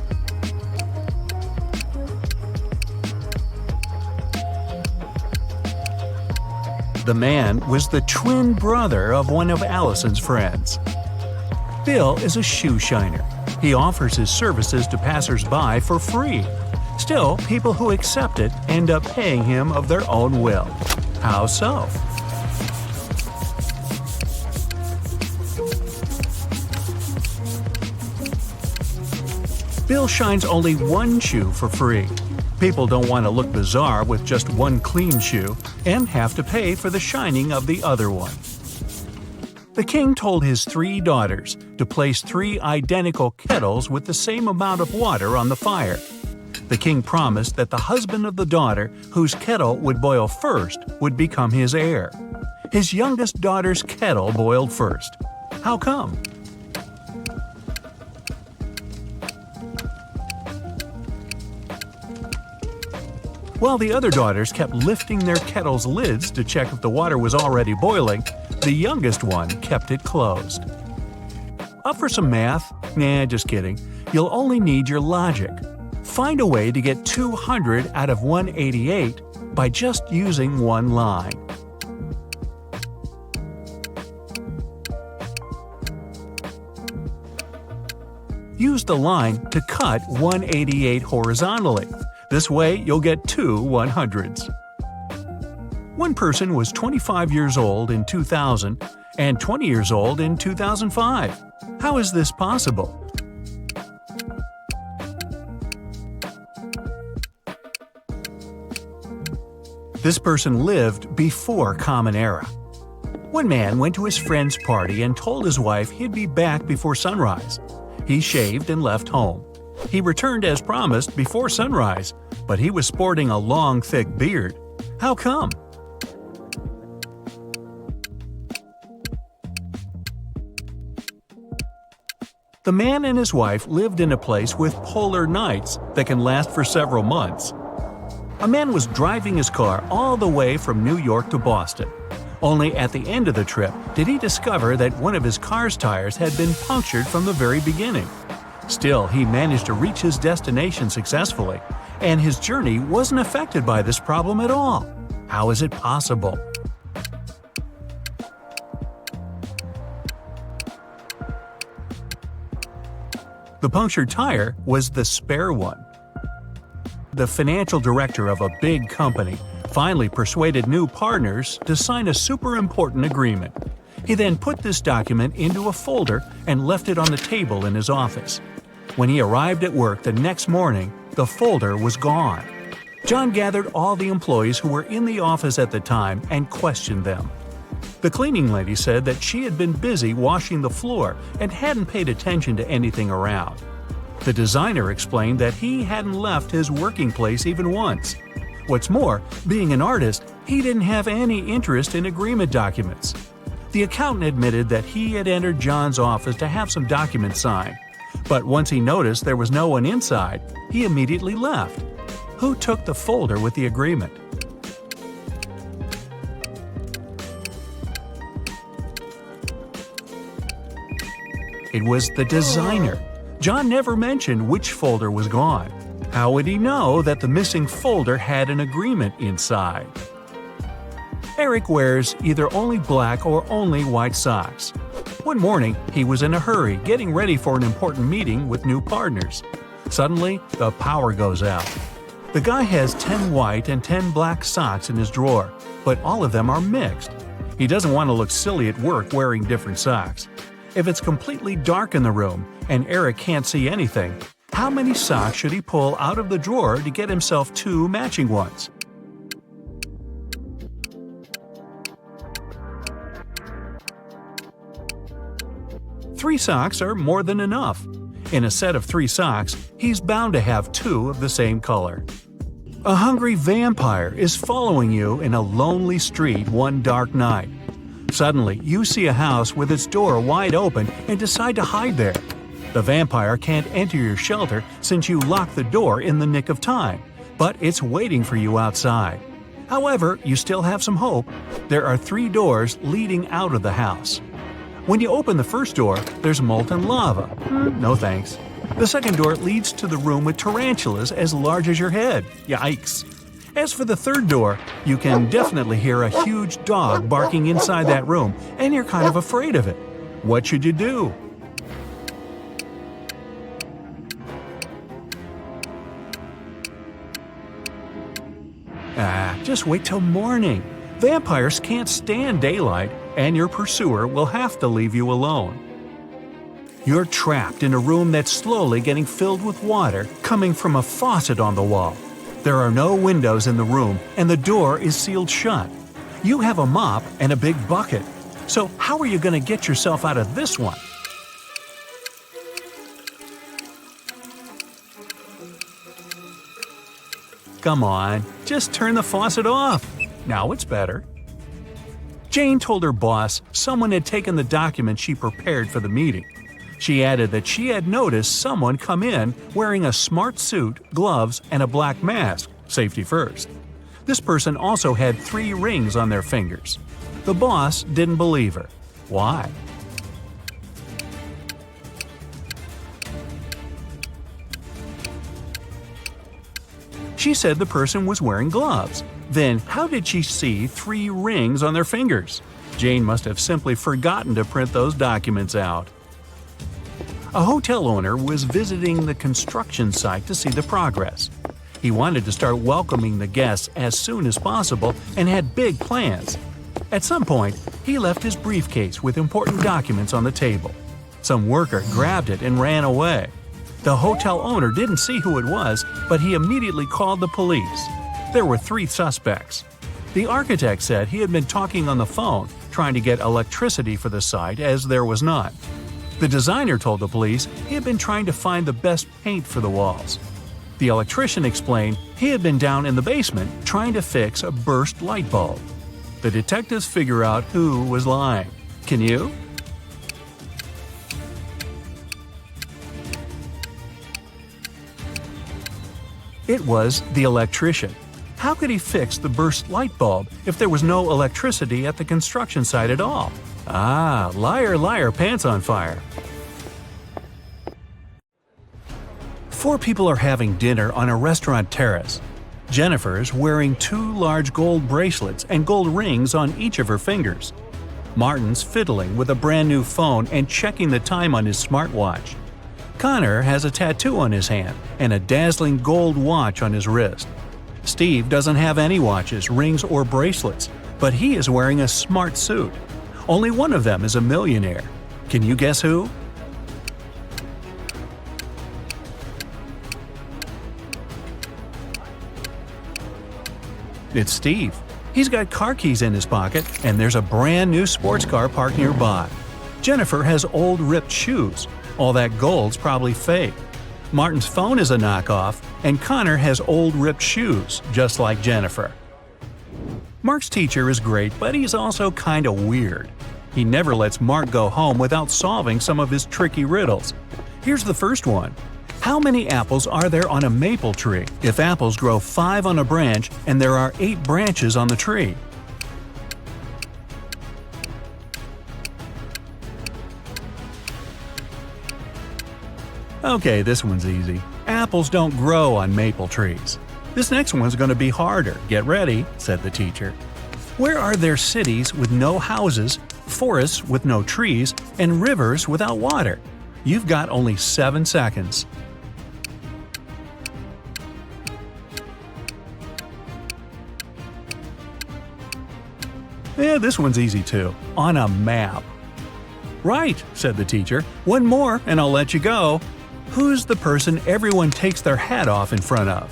The man was the twin brother of one of Allison's friends. Bill is a shoe shiner. He offers his services to passers-by for free. Still, people who accept it end up paying him of their own will. How so? Bill shines only one shoe for free. People don't want to look bizarre with just one clean shoe and have to pay for the shining of the other one. The king told his 3 daughters to place 3 identical kettles with the same amount of water on the fire. The king promised that the husband of the daughter whose kettle would boil first would become his heir. His youngest daughter's kettle boiled first. How come? While the other daughters kept lifting their kettle's lids to check if the water was already boiling, the youngest one kept it closed. Up for some math? Nah, just kidding. You'll only need your logic. Find a way to get 200 out of 188 by just using one line. Use the line to cut 188 horizontally. This way, you'll get 2 100s. One person was 25 years old in 2000 and 20 years old in 2005. How is this possible? This person lived before Common Era. One man went to his friend's party and told his wife he'd be back before sunrise. He shaved and left home. He returned as promised before sunrise, but he was sporting a long, thick beard. How come? The man and his wife lived in a place with polar nights that can last for several months. A man was driving his car all the way from New York to Boston. Only at the end of the trip did he discover that one of his car's tires had been punctured from the very beginning. Still, he managed to reach his destination successfully, and his journey wasn't affected by this problem at all. How is it possible? The punctured tire was the spare one. The financial director of a big company finally persuaded new partners to sign a super important agreement. He then put this document into a folder and left it on the table in his office. When he arrived at work the next morning, the folder was gone. John gathered all the employees who were in the office at the time and questioned them. The cleaning lady said that she had been busy washing the floor and hadn't paid attention to anything around. The designer explained that he hadn't left his working place even once. What's more, being an artist, he didn't have any interest in agreement documents. The accountant admitted that he had entered John's office to have some documents signed. But once he noticed there was no one inside, he immediately left. Who took the folder with the agreement? It was the designer. John never mentioned which folder was gone. How would he know that the missing folder had an agreement inside? Eric wears either only black or only white socks. One morning, he was in a hurry getting ready for an important meeting with new partners. Suddenly, the power goes out. The guy has 10 white and 10 black socks in his drawer, but all of them are mixed. He doesn't want to look silly at work wearing different socks. If it's completely dark in the room and Eric can't see anything, how many socks should he pull out of the drawer to get himself 2 matching ones? Three socks are more than enough. In a set of 3 socks, he's bound to have 2 of the same color. A hungry vampire is following you in a lonely street one dark night. Suddenly, you see a house with its door wide open and decide to hide there. The vampire can't enter your shelter since you locked the door in the nick of time, but it's waiting for you outside. However, you still have some hope. There are 3 doors leading out of the house. When you open the first door, there's molten lava. No thanks. The second door leads to the room with tarantulas as large as your head. Yikes. As for the third door, you can definitely hear a huge dog barking inside that room, and you're kind of afraid of it. What should you do? Just wait till morning. Vampires can't stand daylight, and your pursuer will have to leave you alone. You're trapped in a room that's slowly getting filled with water coming from a faucet on the wall. There are no windows in the room, and the door is sealed shut. You have a mop and a big bucket. So how are you going to get yourself out of this one? Come on, just turn the faucet off. Now it's better. Jane told her boss someone had taken the document she prepared for the meeting. She added that she had noticed someone come in wearing a smart suit, gloves, and a black mask, safety first. This person also had 3 rings on their fingers. The boss didn't believe her. Why? She said the person was wearing gloves. Then how did she see 3 rings on their fingers? Jane must have simply forgotten to print those documents out. A hotel owner was visiting the construction site to see the progress. He wanted to start welcoming the guests as soon as possible and had big plans. At some point, he left his briefcase with important documents on the table. Some worker grabbed it and ran away. The hotel owner didn't see who it was, but he immediately called the police. There were 3 suspects. The architect said he had been talking on the phone, trying to get electricity for the site as there was not. The designer told the police he had been trying to find the best paint for the walls. The electrician explained he had been down in the basement trying to fix a burst light bulb. The detectives figure out who was lying. Can you? It was the electrician. How could he fix the burst light bulb if there was no electricity at the construction site at all? Ah, liar, liar, pants on fire. 4 people are having dinner on a restaurant terrace. Jennifer's wearing 2 large gold bracelets and gold rings on each of her fingers. Martin's fiddling with a brand new phone and checking the time on his smartwatch. Connor has a tattoo on his hand and a dazzling gold watch on his wrist. Steve doesn't have any watches, rings, or bracelets, but he is wearing a smart suit. Only one of them is a millionaire. Can you guess who? It's Steve. He's got car keys in his pocket, and there's a brand new sports car parked nearby. Jennifer has old ripped shoes. All that gold's probably fake. Martin's phone is a knockoff, and Connor has old ripped shoes, just like Jennifer. Mark's teacher is great, but he's also kinda weird. He never lets Mark go home without solving some of his tricky riddles. Here's the first one. How many apples are there on a maple tree if apples grow 5 on a branch and there are 8 branches on the tree? Okay, this one's easy. Apples don't grow on maple trees. This next one's going to be harder. Get ready, said the teacher. Where are there cities with no houses, forests with no trees, and rivers without water? You've got only 7 seconds. Yeah, this one's easy too. On a map. Right, said the teacher. One more and I'll let you go. Who's the person everyone takes their hat off in front of?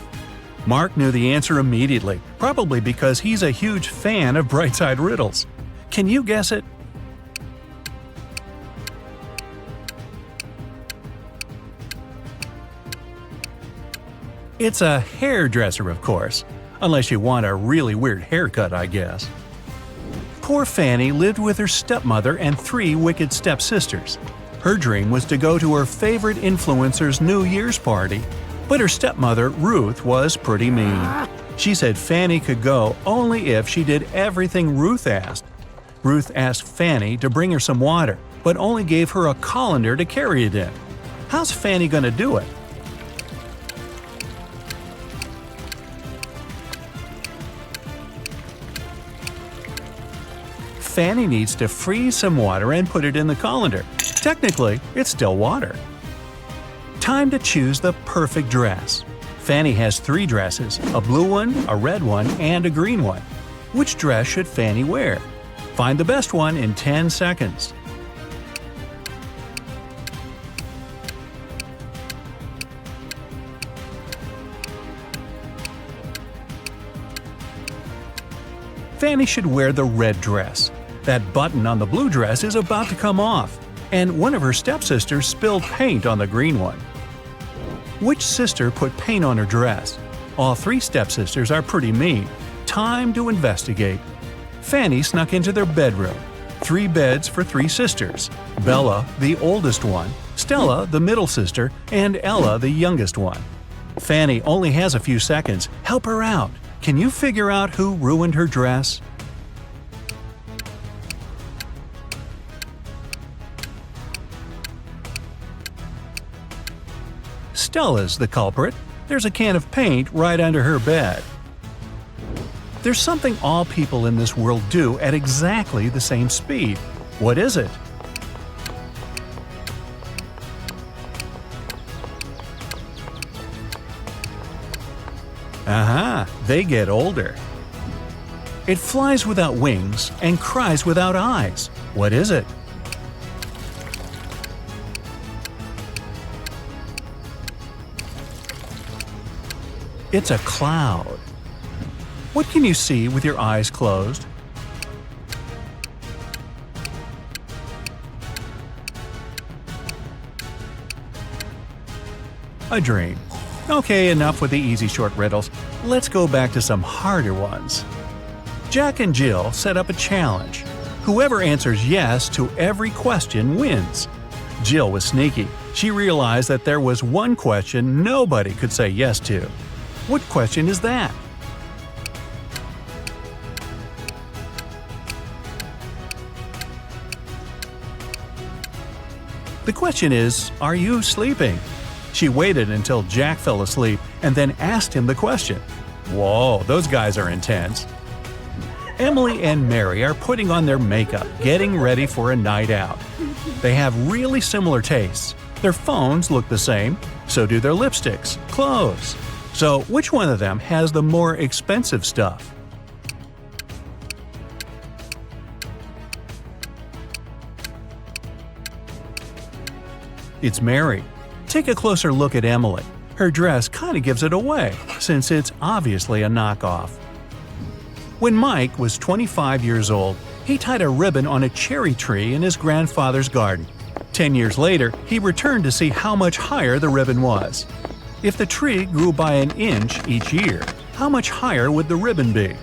Mark knew the answer immediately, probably because he's a huge fan of Brightside Riddles. Can you guess it? It's a hairdresser, of course. Unless you want a really weird haircut, I guess. Poor Fanny lived with her stepmother and 3 wicked stepsisters. Her dream was to go to her favorite influencer's New Year's party, but her stepmother, Ruth, was pretty mean. She said Fanny could go only if she did everything Ruth asked. Ruth asked Fanny to bring her some water, but only gave her a colander to carry it in. How's Fanny gonna do it? Fanny needs to freeze some water and put it in the colander. Technically, it's still water. Time to choose the perfect dress. Fanny has 3 dresses, a blue one, a red one, and a green one. Which dress should Fanny wear? Find the best one in 10 seconds. Fanny should wear the red dress. That button on the blue dress is about to come off, and one of her stepsisters spilled paint on the green one. Which sister put paint on her dress? All 3 stepsisters are pretty mean. Time to investigate. Fanny snuck into their bedroom. 3 beds for 3 sisters. Bella, the oldest one, Stella, the middle sister, and Ella, the youngest one. Fanny only has a few seconds. Help her out. Can you figure out who ruined her dress? Stella's the culprit. There's a can of paint right under her bed. There's something all people in this world do at exactly the same speed. What is it? Aha, they get older. It flies without wings and cries without eyes. What is it? It's a cloud. What can you see with your eyes closed? A dream. Okay, enough with the easy short riddles. Let's go back to some harder ones. Jack and Jill set up a challenge. Whoever answers yes to every question wins. Jill was sneaky. She realized that there was one question nobody could say yes to. What question is that? The question is, are you sleeping? She waited until Jack fell asleep and then asked him the question. Whoa, those guys are intense. Emily and Mary are putting on their makeup, getting ready for a night out. They have really similar tastes. Their phones look the same, so do their lipsticks, clothes. So which one of them has the more expensive stuff? It's Mary. Take a closer look at Emily. Her dress kinda gives it away, since it's obviously a knockoff. When Mike was 25 years old, he tied a ribbon on a cherry tree in his grandfather's garden. 10 years later, he returned to see how much higher the ribbon was. If the tree grew by an inch each year, how much higher would the ribbon be?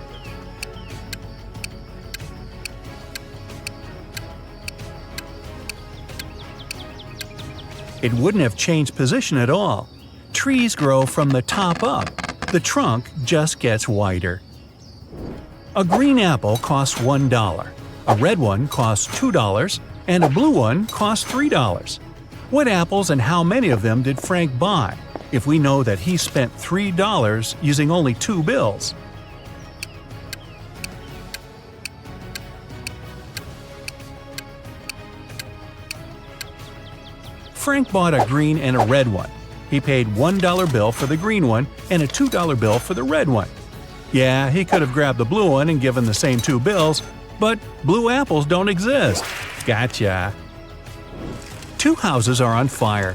It wouldn't have changed position at all. Trees grow from the top up. The trunk just gets wider. A green apple costs $1, a red one costs $2, and a blue one costs $3. What apples and how many of them did Frank buy, if we know that he spent $3 using only 2 bills? Frank bought a green and a red one. He paid $1 bill for the green one and a $2 bill for the red one. Yeah, he could have grabbed the blue one and given the same 2 bills, but blue apples don't exist. Gotcha. 2 houses are on fire.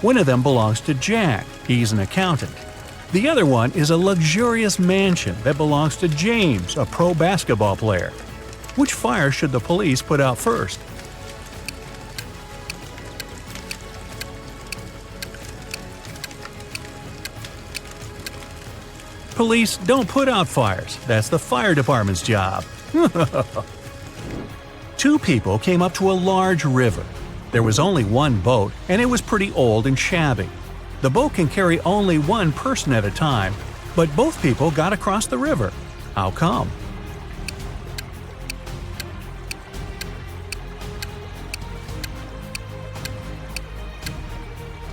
One of them belongs to Jack. He's an accountant. The other one is a luxurious mansion that belongs to James, a pro basketball player. Which fire should the police put out first? Police don't put out fires. That's the fire department's job. 2 people came up to a large river. There was only one boat, and it was pretty old and shabby. The boat can carry only one person at a time, but both people got across the river. How come?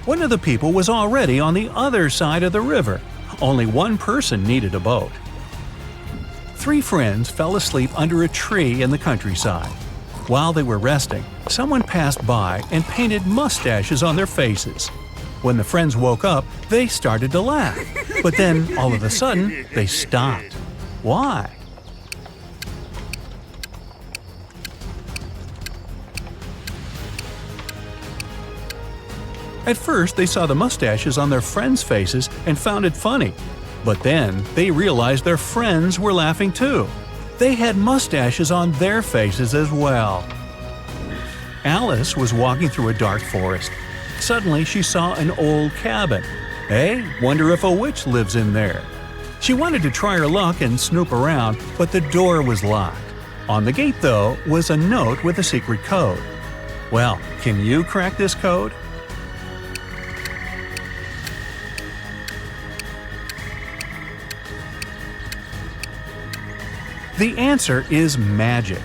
One of the people was already on the other side of the river. Only one person needed a boat. 3 friends fell asleep under a tree in the countryside. While they were resting, someone passed by and painted mustaches on their faces. When the friends woke up, they started to laugh. But then, all of a sudden, they stopped. Why? At first, they saw the mustaches on their friends' faces and found it funny. But then, they realized their friends were laughing too. They had mustaches on their faces as well. Alice was walking through a dark forest. Suddenly, she saw an old cabin. Hey, wonder if a witch lives in there. She wanted to try her luck and snoop around, but the door was locked. On the gate, though, was a note with a secret code. Well, can you crack this code? The answer is magic.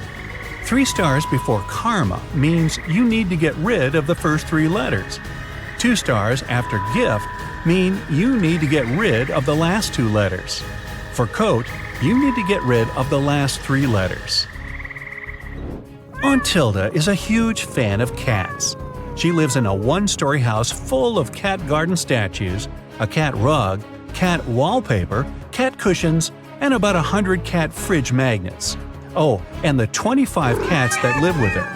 3 stars before karma means you need to get rid of the first 3 letters. 2 stars after gift mean you need to get rid of the last 2 letters. For coat, you need to get rid of the last 3 letters. Aunt Tilda is a huge fan of cats. She lives in a 1-story house full of cat garden statues, a cat rug, cat wallpaper, cat cushions, and about 100 cat fridge magnets. Oh, and the 25 cats that live with her.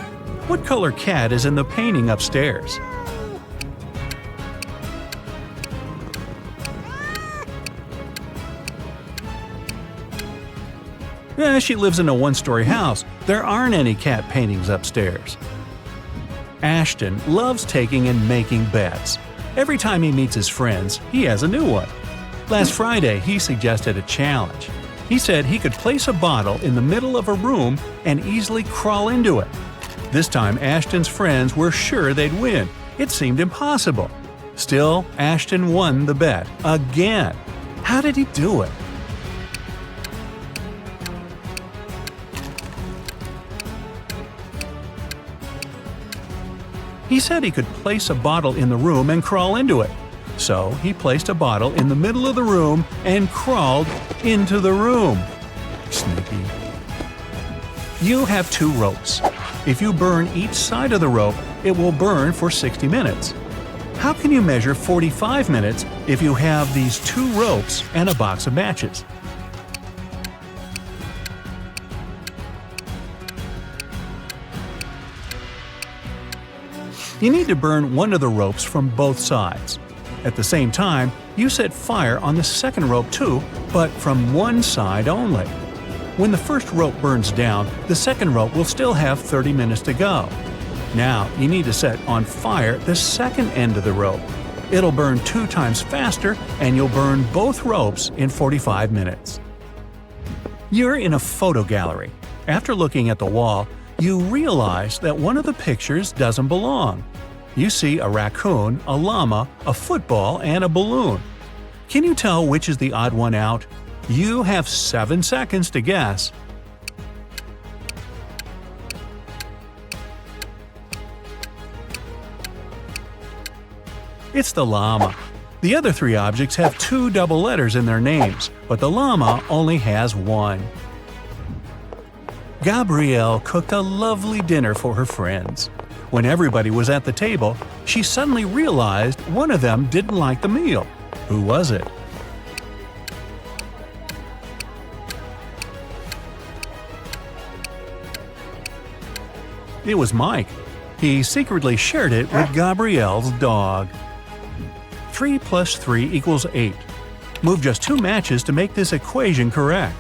What color cat is in the painting upstairs? She lives in a 1-story house. There aren't any cat paintings upstairs. Ashton loves taking and making bets. Every time he meets his friends, he has a new one. Last Friday, he suggested a challenge. He said he could place a bottle in the middle of a room and easily crawl into it. This time, Ashton's friends were sure they'd win. It seemed impossible. Still, Ashton won the bet again. How did he do it? He said he could place a bottle in the room and crawl into it. So he placed a bottle in the middle of the room and crawled into the room. Sneaky. You have 2 ropes. If you burn each side of the rope, it will burn for 60 minutes. How can you measure 45 minutes if you have these 2 ropes and a box of matches? You need to burn one of the ropes from both sides. At the same time, you set fire on the second rope too, but from one side only. When the first rope burns down, the second rope will still have 30 minutes to go. Now, you need to set on fire the second end of the rope. It'll burn 2 times faster, and you'll burn both ropes in 45 minutes. You're in a photo gallery. After looking at the wall, you realize that one of the pictures doesn't belong. You see a raccoon, a llama, a football, and a balloon. Can you tell which is the odd one out? You have 7 seconds to guess. It's the llama. The other 3 objects have 2 double letters in their names, but the llama only has 1. Gabrielle cooked a lovely dinner for her friends. When everybody was at the table, she suddenly realized one of them didn't like the meal. Who was it? It was Mike. He secretly shared it with Gabrielle's dog. 3 plus 3 equals 8. Move just 2 matches to make this equation correct.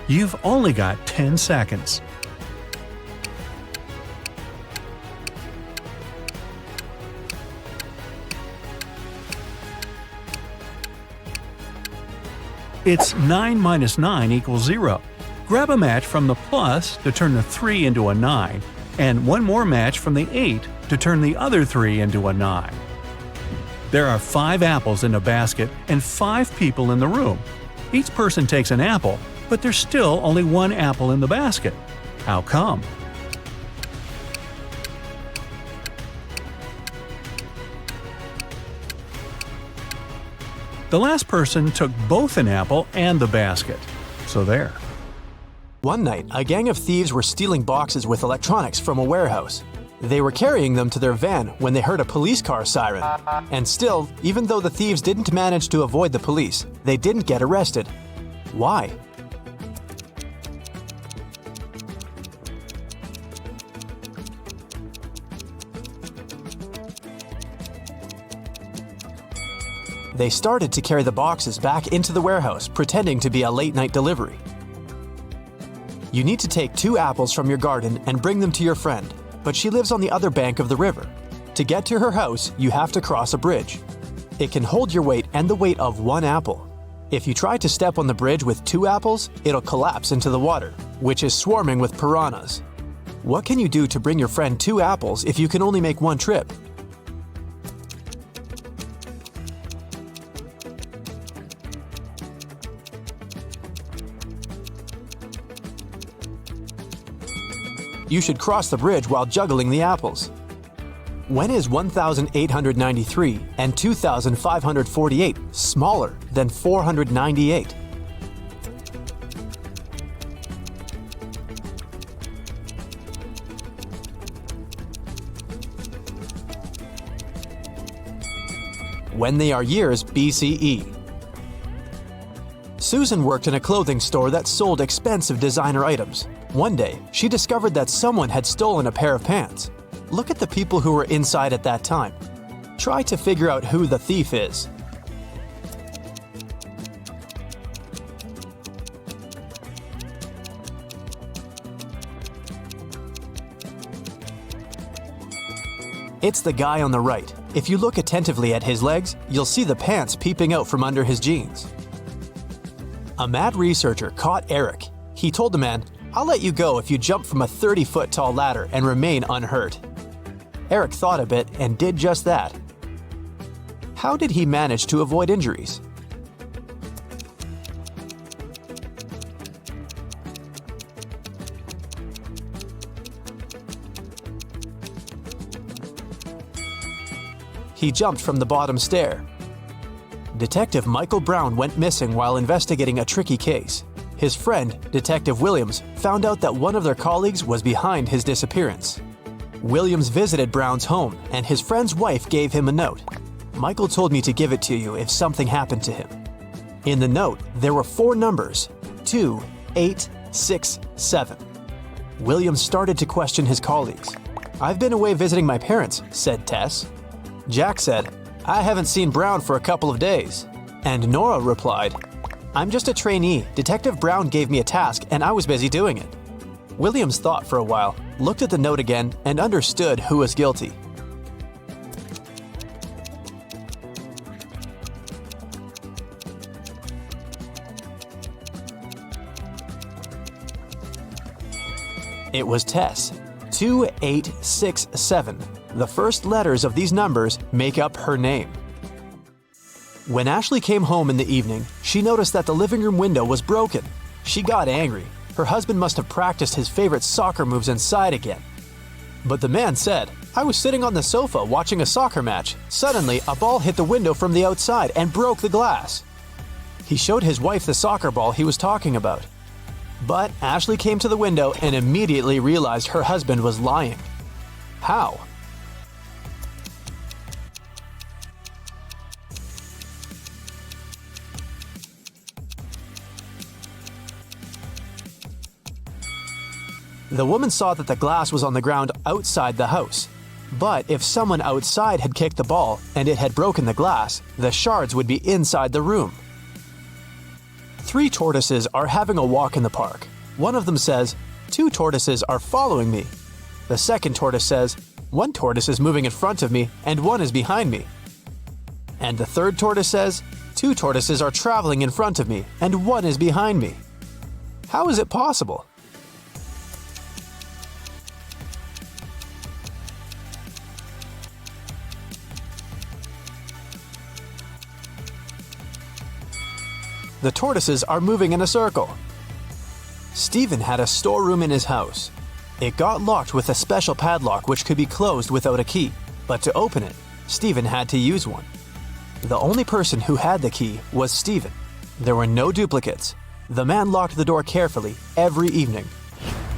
You've only got 10 seconds. It's 9 minus 9 equals 0. Grab a match from the plus to turn the 3 into a 9, and 1 more match from the 8 to turn the other 3 into a 9. There are 5 apples in a basket and 5 people in the room. Each person takes an apple, but there's still only 1 apple in the basket. How come? The last person took both an apple and the basket. So there. One night, a gang of thieves were stealing boxes with electronics from a warehouse. They were carrying them to their van when they heard a police car siren. And still, even though the thieves didn't manage to avoid the police, they didn't get arrested. Why? They started to carry the boxes back into the warehouse, pretending to be a late-night delivery. You need to take 2 apples from your garden and bring them to your friend, but she lives on the other bank of the river. To get to her house, you have to cross a bridge. It can hold your weight and the weight of 1 apple. If you try to step on the bridge with 2 apples, it'll collapse into the water, which is swarming with piranhas. What can you do to bring your friend 2 apples if you can only make 1 trip? You should cross the bridge while juggling the apples. When is 1,893 and 2,548 smaller than 498? When they are years BCE. Susan worked in a clothing store that sold expensive designer items. One day, she discovered that someone had stolen a pair of pants. Look at the people who were inside at that time. Try to figure out who the thief is. It's the guy on the right. If you look attentively at his legs, you'll see the pants peeping out from under his jeans. A mad researcher caught Eric. He told the man, "I'll let you go if you jump from a 30-foot tall ladder and remain unhurt." Eric thought a bit and did just that. How did he manage to avoid injuries? He jumped from the bottom stair. Detective Michael Brown went missing while investigating a tricky case. His friend, Detective Williams, found out that one of their colleagues was behind his disappearance. Williams visited Brown's home, and his friend's wife gave him a note. "Michael told me to give it to you if something happened to him." In the note, there were 4 numbers, 2, 8, 6, 7. Williams started to question his colleagues. "I've been away visiting my parents," said Tess. Jack said, "I haven't seen Brown for a couple of days." And Nora replied, "I'm just a trainee. Detective Brown gave me a task and I was busy doing it." Williams thought for a while, looked at the note again, and understood who was guilty. It was Tess. 2867. The first letters of these numbers make up her name. When Ashley came home in the evening, she noticed that the living room window was broken. She got angry. Her husband must have practiced his favorite soccer moves inside again. But the man said, "I was sitting on the sofa watching a soccer match. Suddenly, a ball hit the window from the outside and broke the glass." He showed his wife the soccer ball he was talking about. But Ashley came to the window and immediately realized her husband was lying. How? The woman saw that the glass was on the ground outside the house. But if someone outside had kicked the ball and it had broken the glass, the shards would be inside the room. 3 tortoises are having a walk in the park. One of them says, "2 tortoises are following me." The second tortoise says, "1 tortoise is moving in front of me and 1 is behind me." And the third tortoise says, "2 tortoises are traveling in front of me and 1 is behind me." How is it possible? The tortoises are moving in a circle. Stephen had a storeroom in his house. It got locked with a special padlock which could be closed without a key, but to open it, Stephen had to use one. The only person who had the key was Stephen. There were no duplicates. The man locked the door carefully every evening.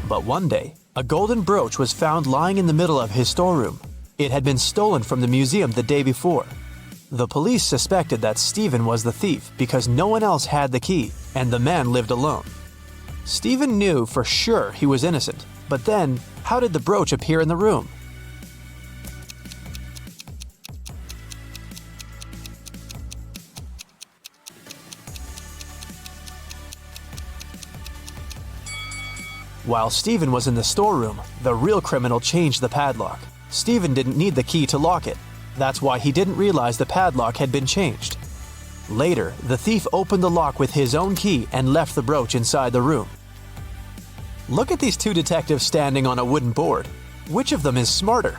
But one day, a golden brooch was found lying in the middle of his storeroom. It had been stolen from the museum the day before. The police suspected that Stephen was the thief because no one else had the key, and the man lived alone. Stephen knew for sure he was innocent, but then, how did the brooch appear in the room? While Stephen was in the storeroom, the real criminal changed the padlock. Stephen didn't need the key to lock it. That's why he didn't realize the padlock had been changed. Later, the thief opened the lock with his own key and left the brooch inside the room. Look at these two detectives standing on a wooden board. Which of them is smarter?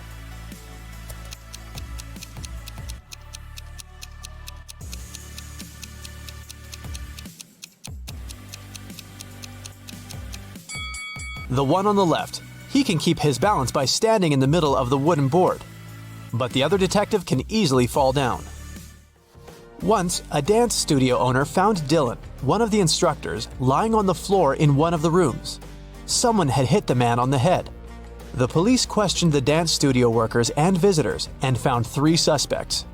The one on the left. He can keep his balance by standing in the middle of the wooden board. But the other detective can easily fall down. Once, a dance studio owner found Dylan, one of the instructors, lying on the floor in one of the rooms. Someone had hit the man on the head. The police questioned the dance studio workers and visitors and found 3 suspects.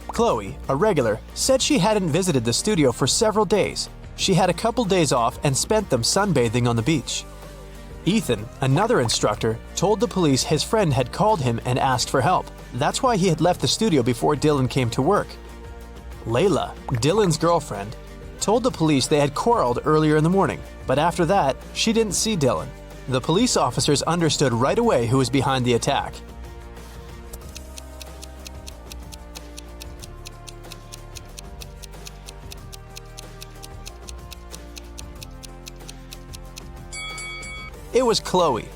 Chloe, a regular, said she hadn't visited the studio for several days. She had a couple days off and spent them sunbathing on the beach. Ethan, another instructor, told the police his friend had called him and asked for help. That's why he had left the studio before Dylan came to work. Layla, Dylan's girlfriend, told the police they had quarreled earlier in the morning, but after that, she didn't see Dylan. The police officers understood right away who was behind the attack. It was Chloe.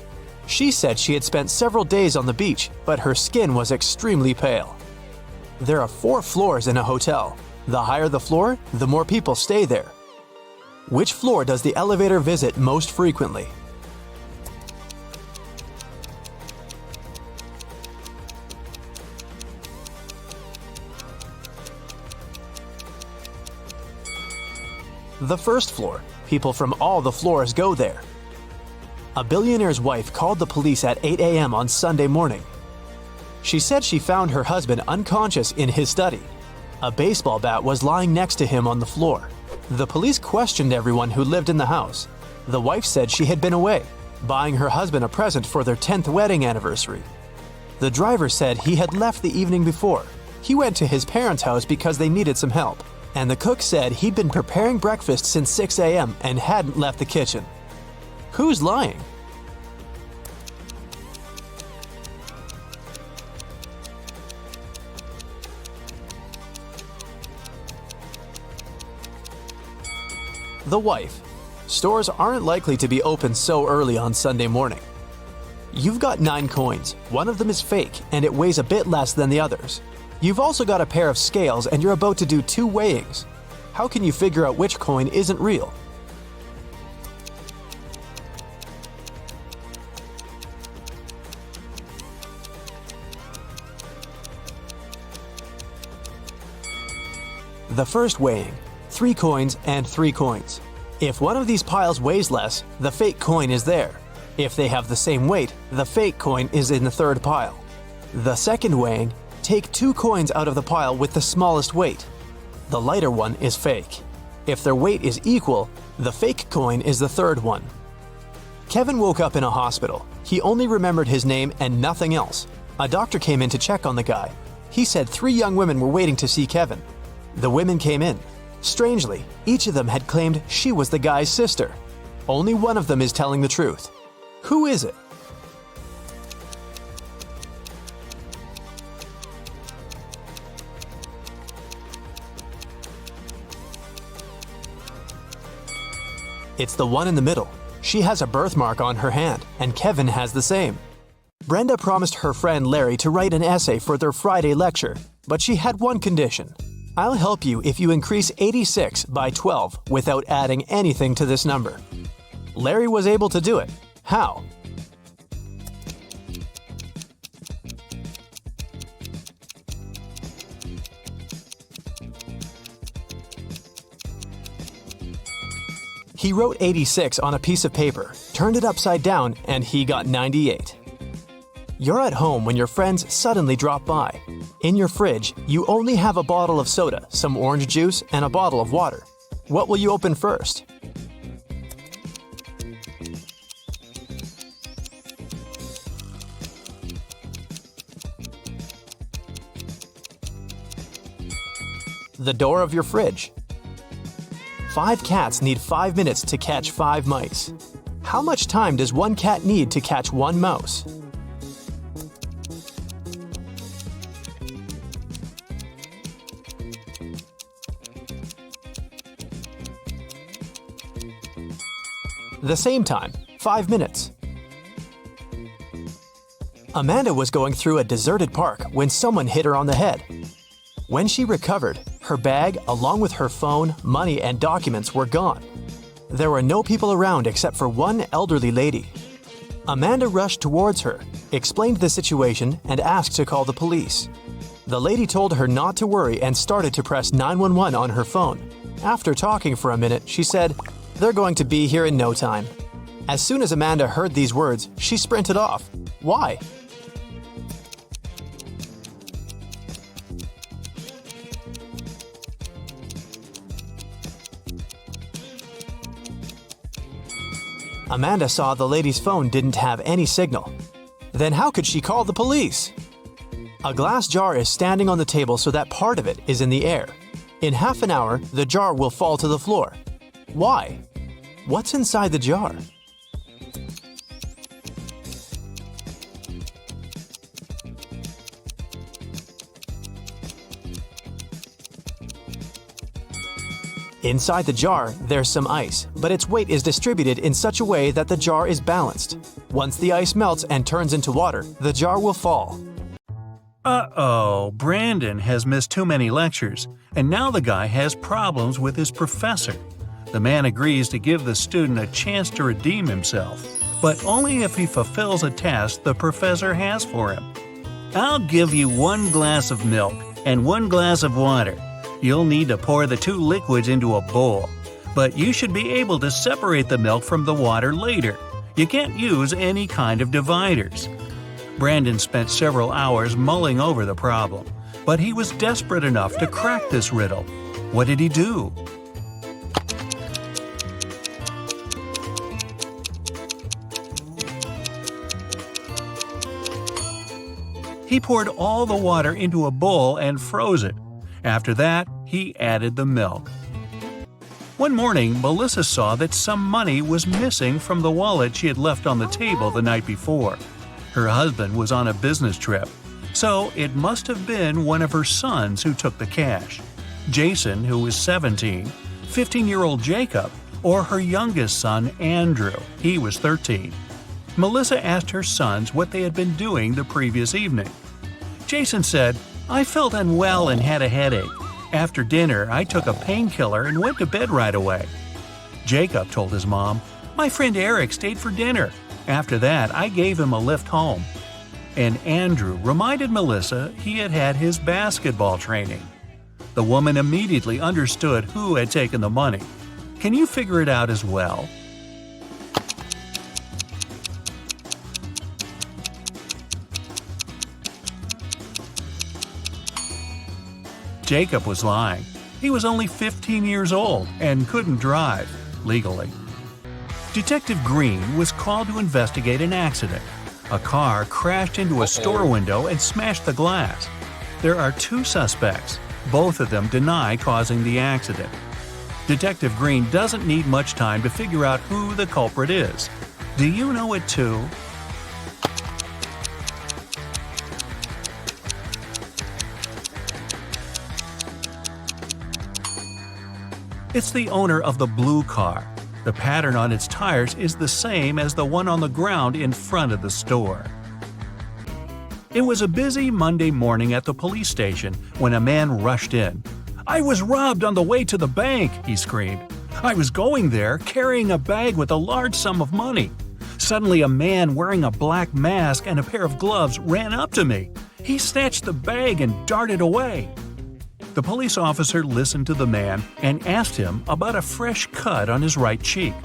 She said she had spent several days on the beach, but her skin was extremely pale. There are 4 floors in a hotel. The higher the floor, the more people stay there. Which floor does the elevator visit most frequently? The first floor. People from all the floors go there. A billionaire's wife called the police at 8 a.m. on Sunday morning. She said she found her husband unconscious in his study. A baseball bat was lying next to him on the floor. The police questioned everyone who lived in the house. The wife said she had been away, buying her husband a present for their 10th wedding anniversary. The driver said he had left the evening before. He went to his parents' house because they needed some help. And the cook said he'd been preparing breakfast since 6 a.m. and hadn't left the kitchen. Who's lying? The wife. Stores aren't likely to be open so early on Sunday morning. You've got 9 coins. One of them is fake, and it weighs a bit less than the others. You've also got a pair of scales, and you're about to do 2 weighings. How can you figure out which coin isn't real? The first weighing. 3 coins and 3 coins. If one of these piles weighs less, the fake coin is there. If they have the same weight, the fake coin is in the 3rd pile. The second weighing, take 2 coins out of the pile with the smallest weight. The lighter one is fake. If their weight is equal, the fake coin is the 3rd one. Kevin woke up in a hospital. He only remembered his name and nothing else. A doctor came in to check on the guy. He said 3 young women were waiting to see Kevin. The women came in. Strangely, each of them had claimed she was the guy's sister. Only one of them is telling the truth. Who is it? It's the one in the middle. She has a birthmark on her hand, and Kevin has the same. Brenda promised her friend Larry to write an essay for their Friday lecture, but she had one condition. I'll help you if you increase 86 by 12 without adding anything to this number. Larry was able to do it. How? He wrote 86 on a piece of paper, turned it upside down, and he got 98. You're at home when your friends suddenly drop by. In your fridge, you only have a bottle of soda, some orange juice, and a bottle of water. What will you open first? The door of your fridge. 5 cats need 5 minutes to catch 5 mice. How much time does one cat need to catch 1 mouse? The same time, 5 minutes. Amanda was going through a deserted park when someone hit her on the head. When she recovered, her bag, along with her phone, money, and documents were gone. There were no people around except for one elderly lady. Amanda rushed towards her, explained the situation, and asked to call the police. The lady told her not to worry and started to press 911 on her phone. After talking for a minute, she said, "They're going to be here in no time." As soon as Amanda heard these words, she sprinted off. Why? Amanda saw the lady's phone didn't have any signal. Then how could she call the police? A glass jar is standing on the table so that part of it is in the air. In half an hour, the jar will fall to the floor. Why? What's inside the jar? Inside the jar, there's some ice, but its weight is distributed in such a way that the jar is balanced. Once the ice melts and turns into water, the jar will fall. Uh-oh, Brandon has missed too many lectures, and now the guy has problems with his professor. The man agrees to give the student a chance to redeem himself, but only if he fulfills a task the professor has for him. "I'll give you 1 glass of milk and 1 glass of water. You'll need to pour the 2 liquids into a bowl, but you should be able to separate the milk from the water later. You can't use any kind of dividers." Brandon spent several hours mulling over the problem, but he was desperate enough to crack this riddle. What did he do? He poured all the water into a bowl and froze it. After that, he added the milk. One morning, Melissa saw that some money was missing from the wallet she had left on the table the night before. Her husband was on a business trip, so it must have been one of her sons who took the cash. Jason, who was 17, 15-year-old Jacob, or her youngest son, Andrew. He was 13. Melissa asked her sons what they had been doing the previous evening. Jason said, "I felt unwell and had a headache. After dinner, I took a painkiller and went to bed right away." Jacob told his mom, "My friend Eric stayed for dinner. After that, I gave him a lift home." And Andrew reminded Melissa he had had his basketball training. The woman immediately understood who had taken the money. Can you figure it out as well? Jacob was lying. He was only 15 years old and couldn't drive, legally. Detective Green was called to investigate an accident. A car crashed into a store window and smashed the glass. There are 2 suspects. Both of them deny causing the accident. Detective Green doesn't need much time to figure out who the culprit is. Do you know it too? It's the owner of the blue car. The pattern on its tires is the same as the one on the ground in front of the store. It was a busy Monday morning at the police station when a man rushed in. "I was robbed on the way to the bank," he screamed. "I was going there carrying a bag with a large sum of money. Suddenly a man wearing a black mask and a pair of gloves ran up to me. He snatched the bag and darted away." The police officer listened to the man and asked him about a fresh cut on his right cheek.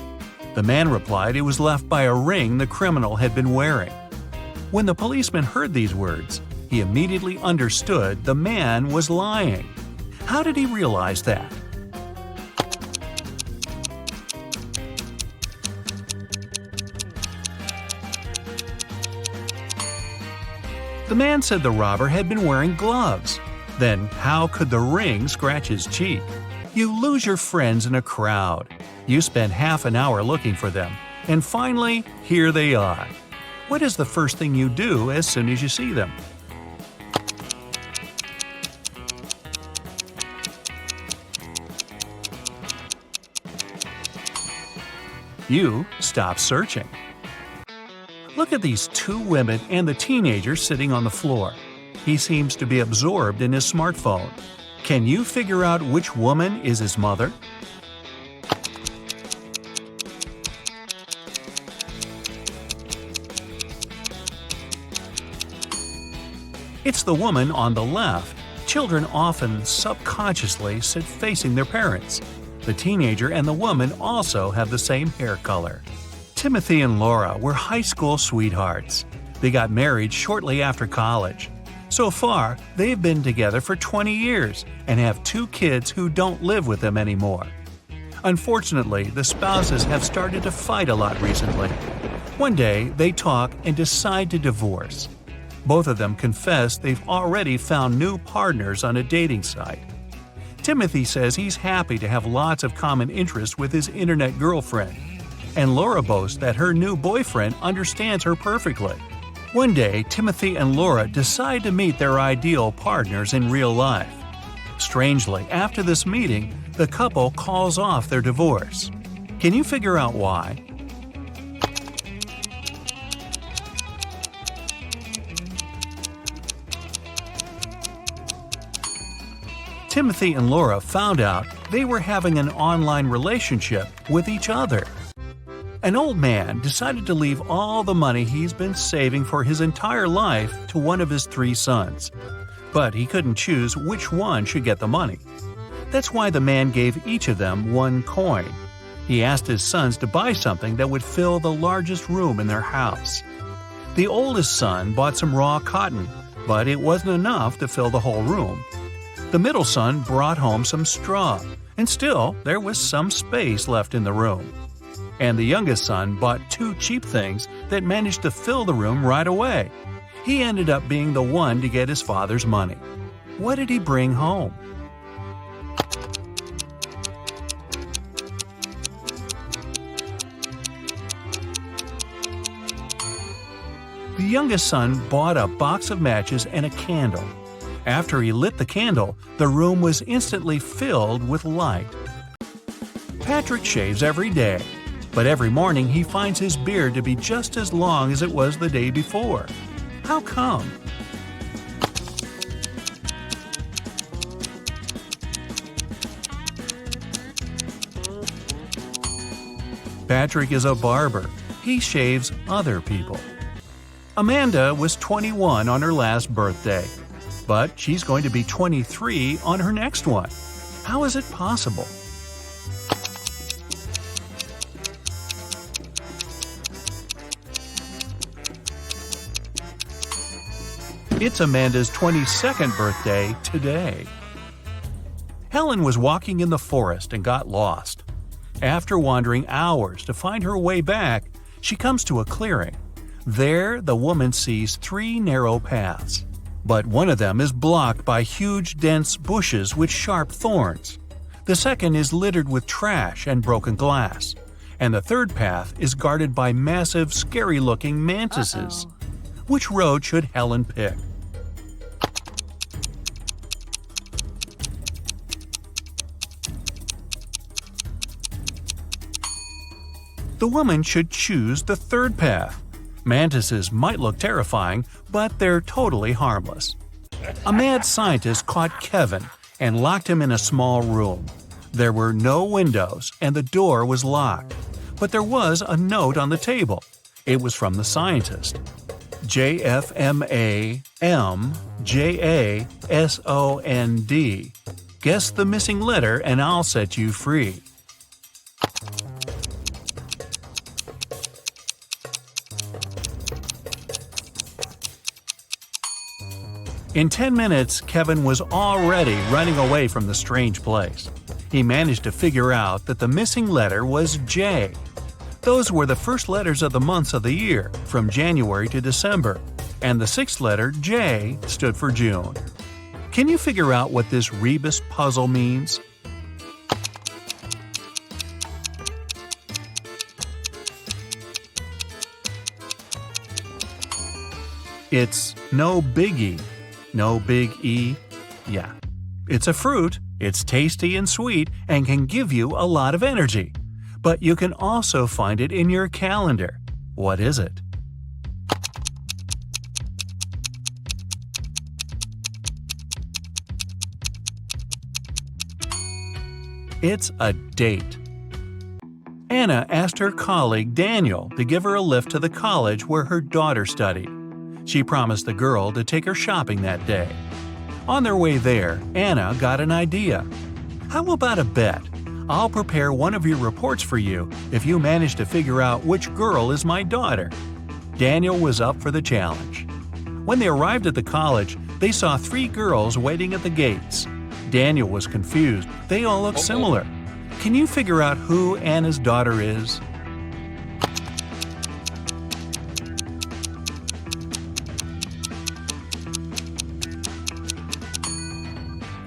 The man replied it was left by a ring the criminal had been wearing. When the policeman heard these words, he immediately understood the man was lying. How did he realize that? The man said the robber had been wearing gloves. Then how could the ring scratch his cheek? You lose your friends in a crowd. You spend half an hour looking for them, and finally, here they are. What is the first thing you do as soon as you see them? You stop searching. Look at these two women and the teenager sitting on the floor. He seems to be absorbed in his smartphone. Can you figure out which woman is his mother? It's the woman on the left. Children often subconsciously sit facing their parents. The teenager and the woman also have the same hair color. Timothy and Laura were high school sweethearts. They got married shortly after college. So far, they've been together for 20 years and have 2 kids who don't live with them anymore. Unfortunately, the spouses have started to fight a lot recently. One day, they talk and decide to divorce. Both of them confess they've already found new partners on a dating site. Timothy says he's happy to have lots of common interests with his internet girlfriend, and Laura boasts that her new boyfriend understands her perfectly. One day, Timothy and Laura decide to meet their ideal partners in real life. Strangely, after this meeting, the couple calls off their divorce. Can you figure out why? Timothy and Laura found out they were having an online relationship with each other. An old man decided to leave all the money he's been saving for his entire life to one of his 3 sons. But he couldn't choose which one should get the money. That's why the man gave each of them 1 coin. He asked his sons to buy something that would fill the largest room in their house. The oldest son bought some raw cotton, but it wasn't enough to fill the whole room. The middle son brought home some straw, and still there was some space left in the room. And the youngest son bought 2 cheap things that managed to fill the room right away. He ended up being the one to get his father's money. What did he bring home? The youngest son bought a box of matches and a candle. After he lit the candle, the room was instantly filled with light. Patrick shaves every day, but every morning he finds his beard to be just as long as it was the day before. How come? Patrick is a barber. He shaves other people. Amanda was 21 on her last birthday, but she's going to be 23 on her next one. How is it possible? It's Amanda's 22nd birthday today. Helen was walking in the forest and got lost. After wandering hours to find her way back, she comes to a clearing. There, the woman sees 3 narrow paths, but one of them is blocked by huge, dense bushes with sharp thorns. The second is littered with trash and broken glass, and the third path is guarded by massive, scary-looking mantises. Which road should Helen pick? The woman should choose the third path. Mantises might look terrifying, but they're totally harmless. A mad scientist caught Kevin and locked him in a small room. There were no windows and the door was locked, but there was a note on the table. It was from the scientist. JFMAMJASOND. Guess the missing letter and I'll set you free. In 10 minutes, Kevin was already running away from the strange place. He managed to figure out that the missing letter was J. Those were the first letters of the months of the year, from January to December, and the sixth letter, J, stood for June. Can you figure out what this rebus puzzle means? It's no biggie. No big E? Yeah. It's a fruit, it's tasty and sweet, and can give you a lot of energy. But you can also find it in your calendar. What is it? It's a date. Anna asked her colleague Daniel to give her a lift to the college where her daughter studied. She promised the girl to take her shopping that day. On their way there, Anna got an idea. How about a bet? I'll prepare one of your reports for you if you manage to figure out which girl is my daughter. Daniel was up for the challenge. When they arrived at the college, they saw 3 girls waiting at the gates. Daniel was confused. They all looked similar. Can you figure out who Anna's daughter is?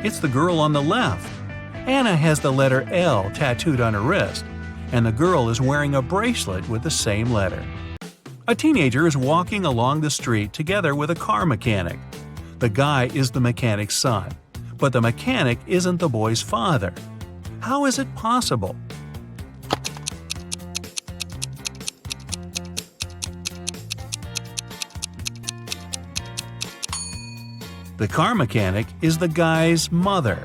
It's the girl on the left. Anna has the letter L tattooed on her wrist, and the girl is wearing a bracelet with the same letter. A teenager is walking along the street together with a car mechanic. The guy is the mechanic's son, but the mechanic isn't the boy's father. How is it possible? The car mechanic is the guy's mother.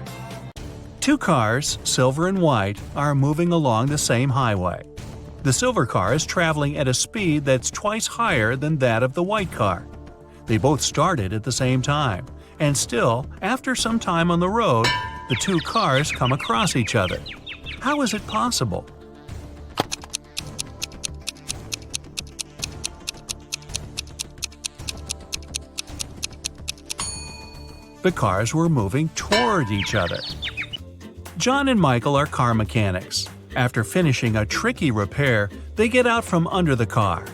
2 cars, silver and white, are moving along the same highway. The silver car is traveling at a speed that's twice higher than that of the white car. They both started at the same time, and still, after some time on the road, the 2 cars come across each other. How is it possible? The cars were moving toward each other. John and Michael are car mechanics. After finishing a tricky repair, they get out from under the car.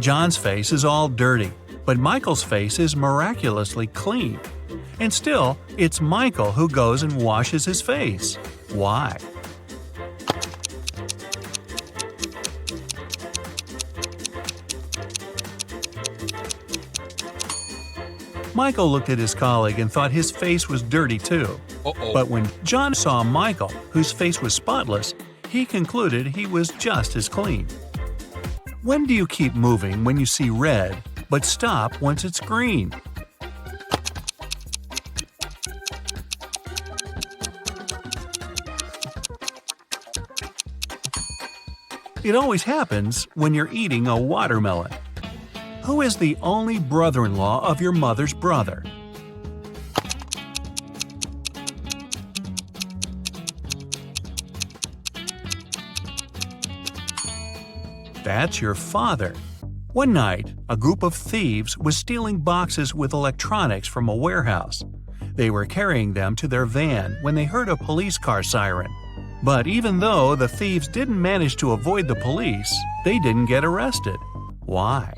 John's face is all dirty, but Michael's face is miraculously clean. And still, it's Michael who goes and washes his face. Why? Michael looked at his colleague and thought his face was dirty too. But when John saw Michael, whose face was spotless, he concluded he was just as clean. When do you keep moving when you see red, but stop once it's green? It always happens when you're eating a watermelon. Who is the only brother-in-law of your mother's brother? That's your father. One night, a group of thieves was stealing boxes with electronics from a warehouse. They were carrying them to their van when they heard a police car siren. But even though the thieves didn't manage to avoid the police, they didn't get arrested. Why?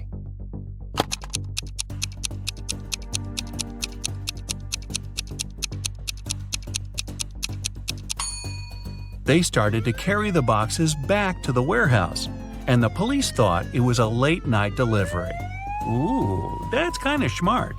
They started to carry the boxes back to the warehouse, and the police thought it was a late-night delivery. Ooh, that's kind of smart.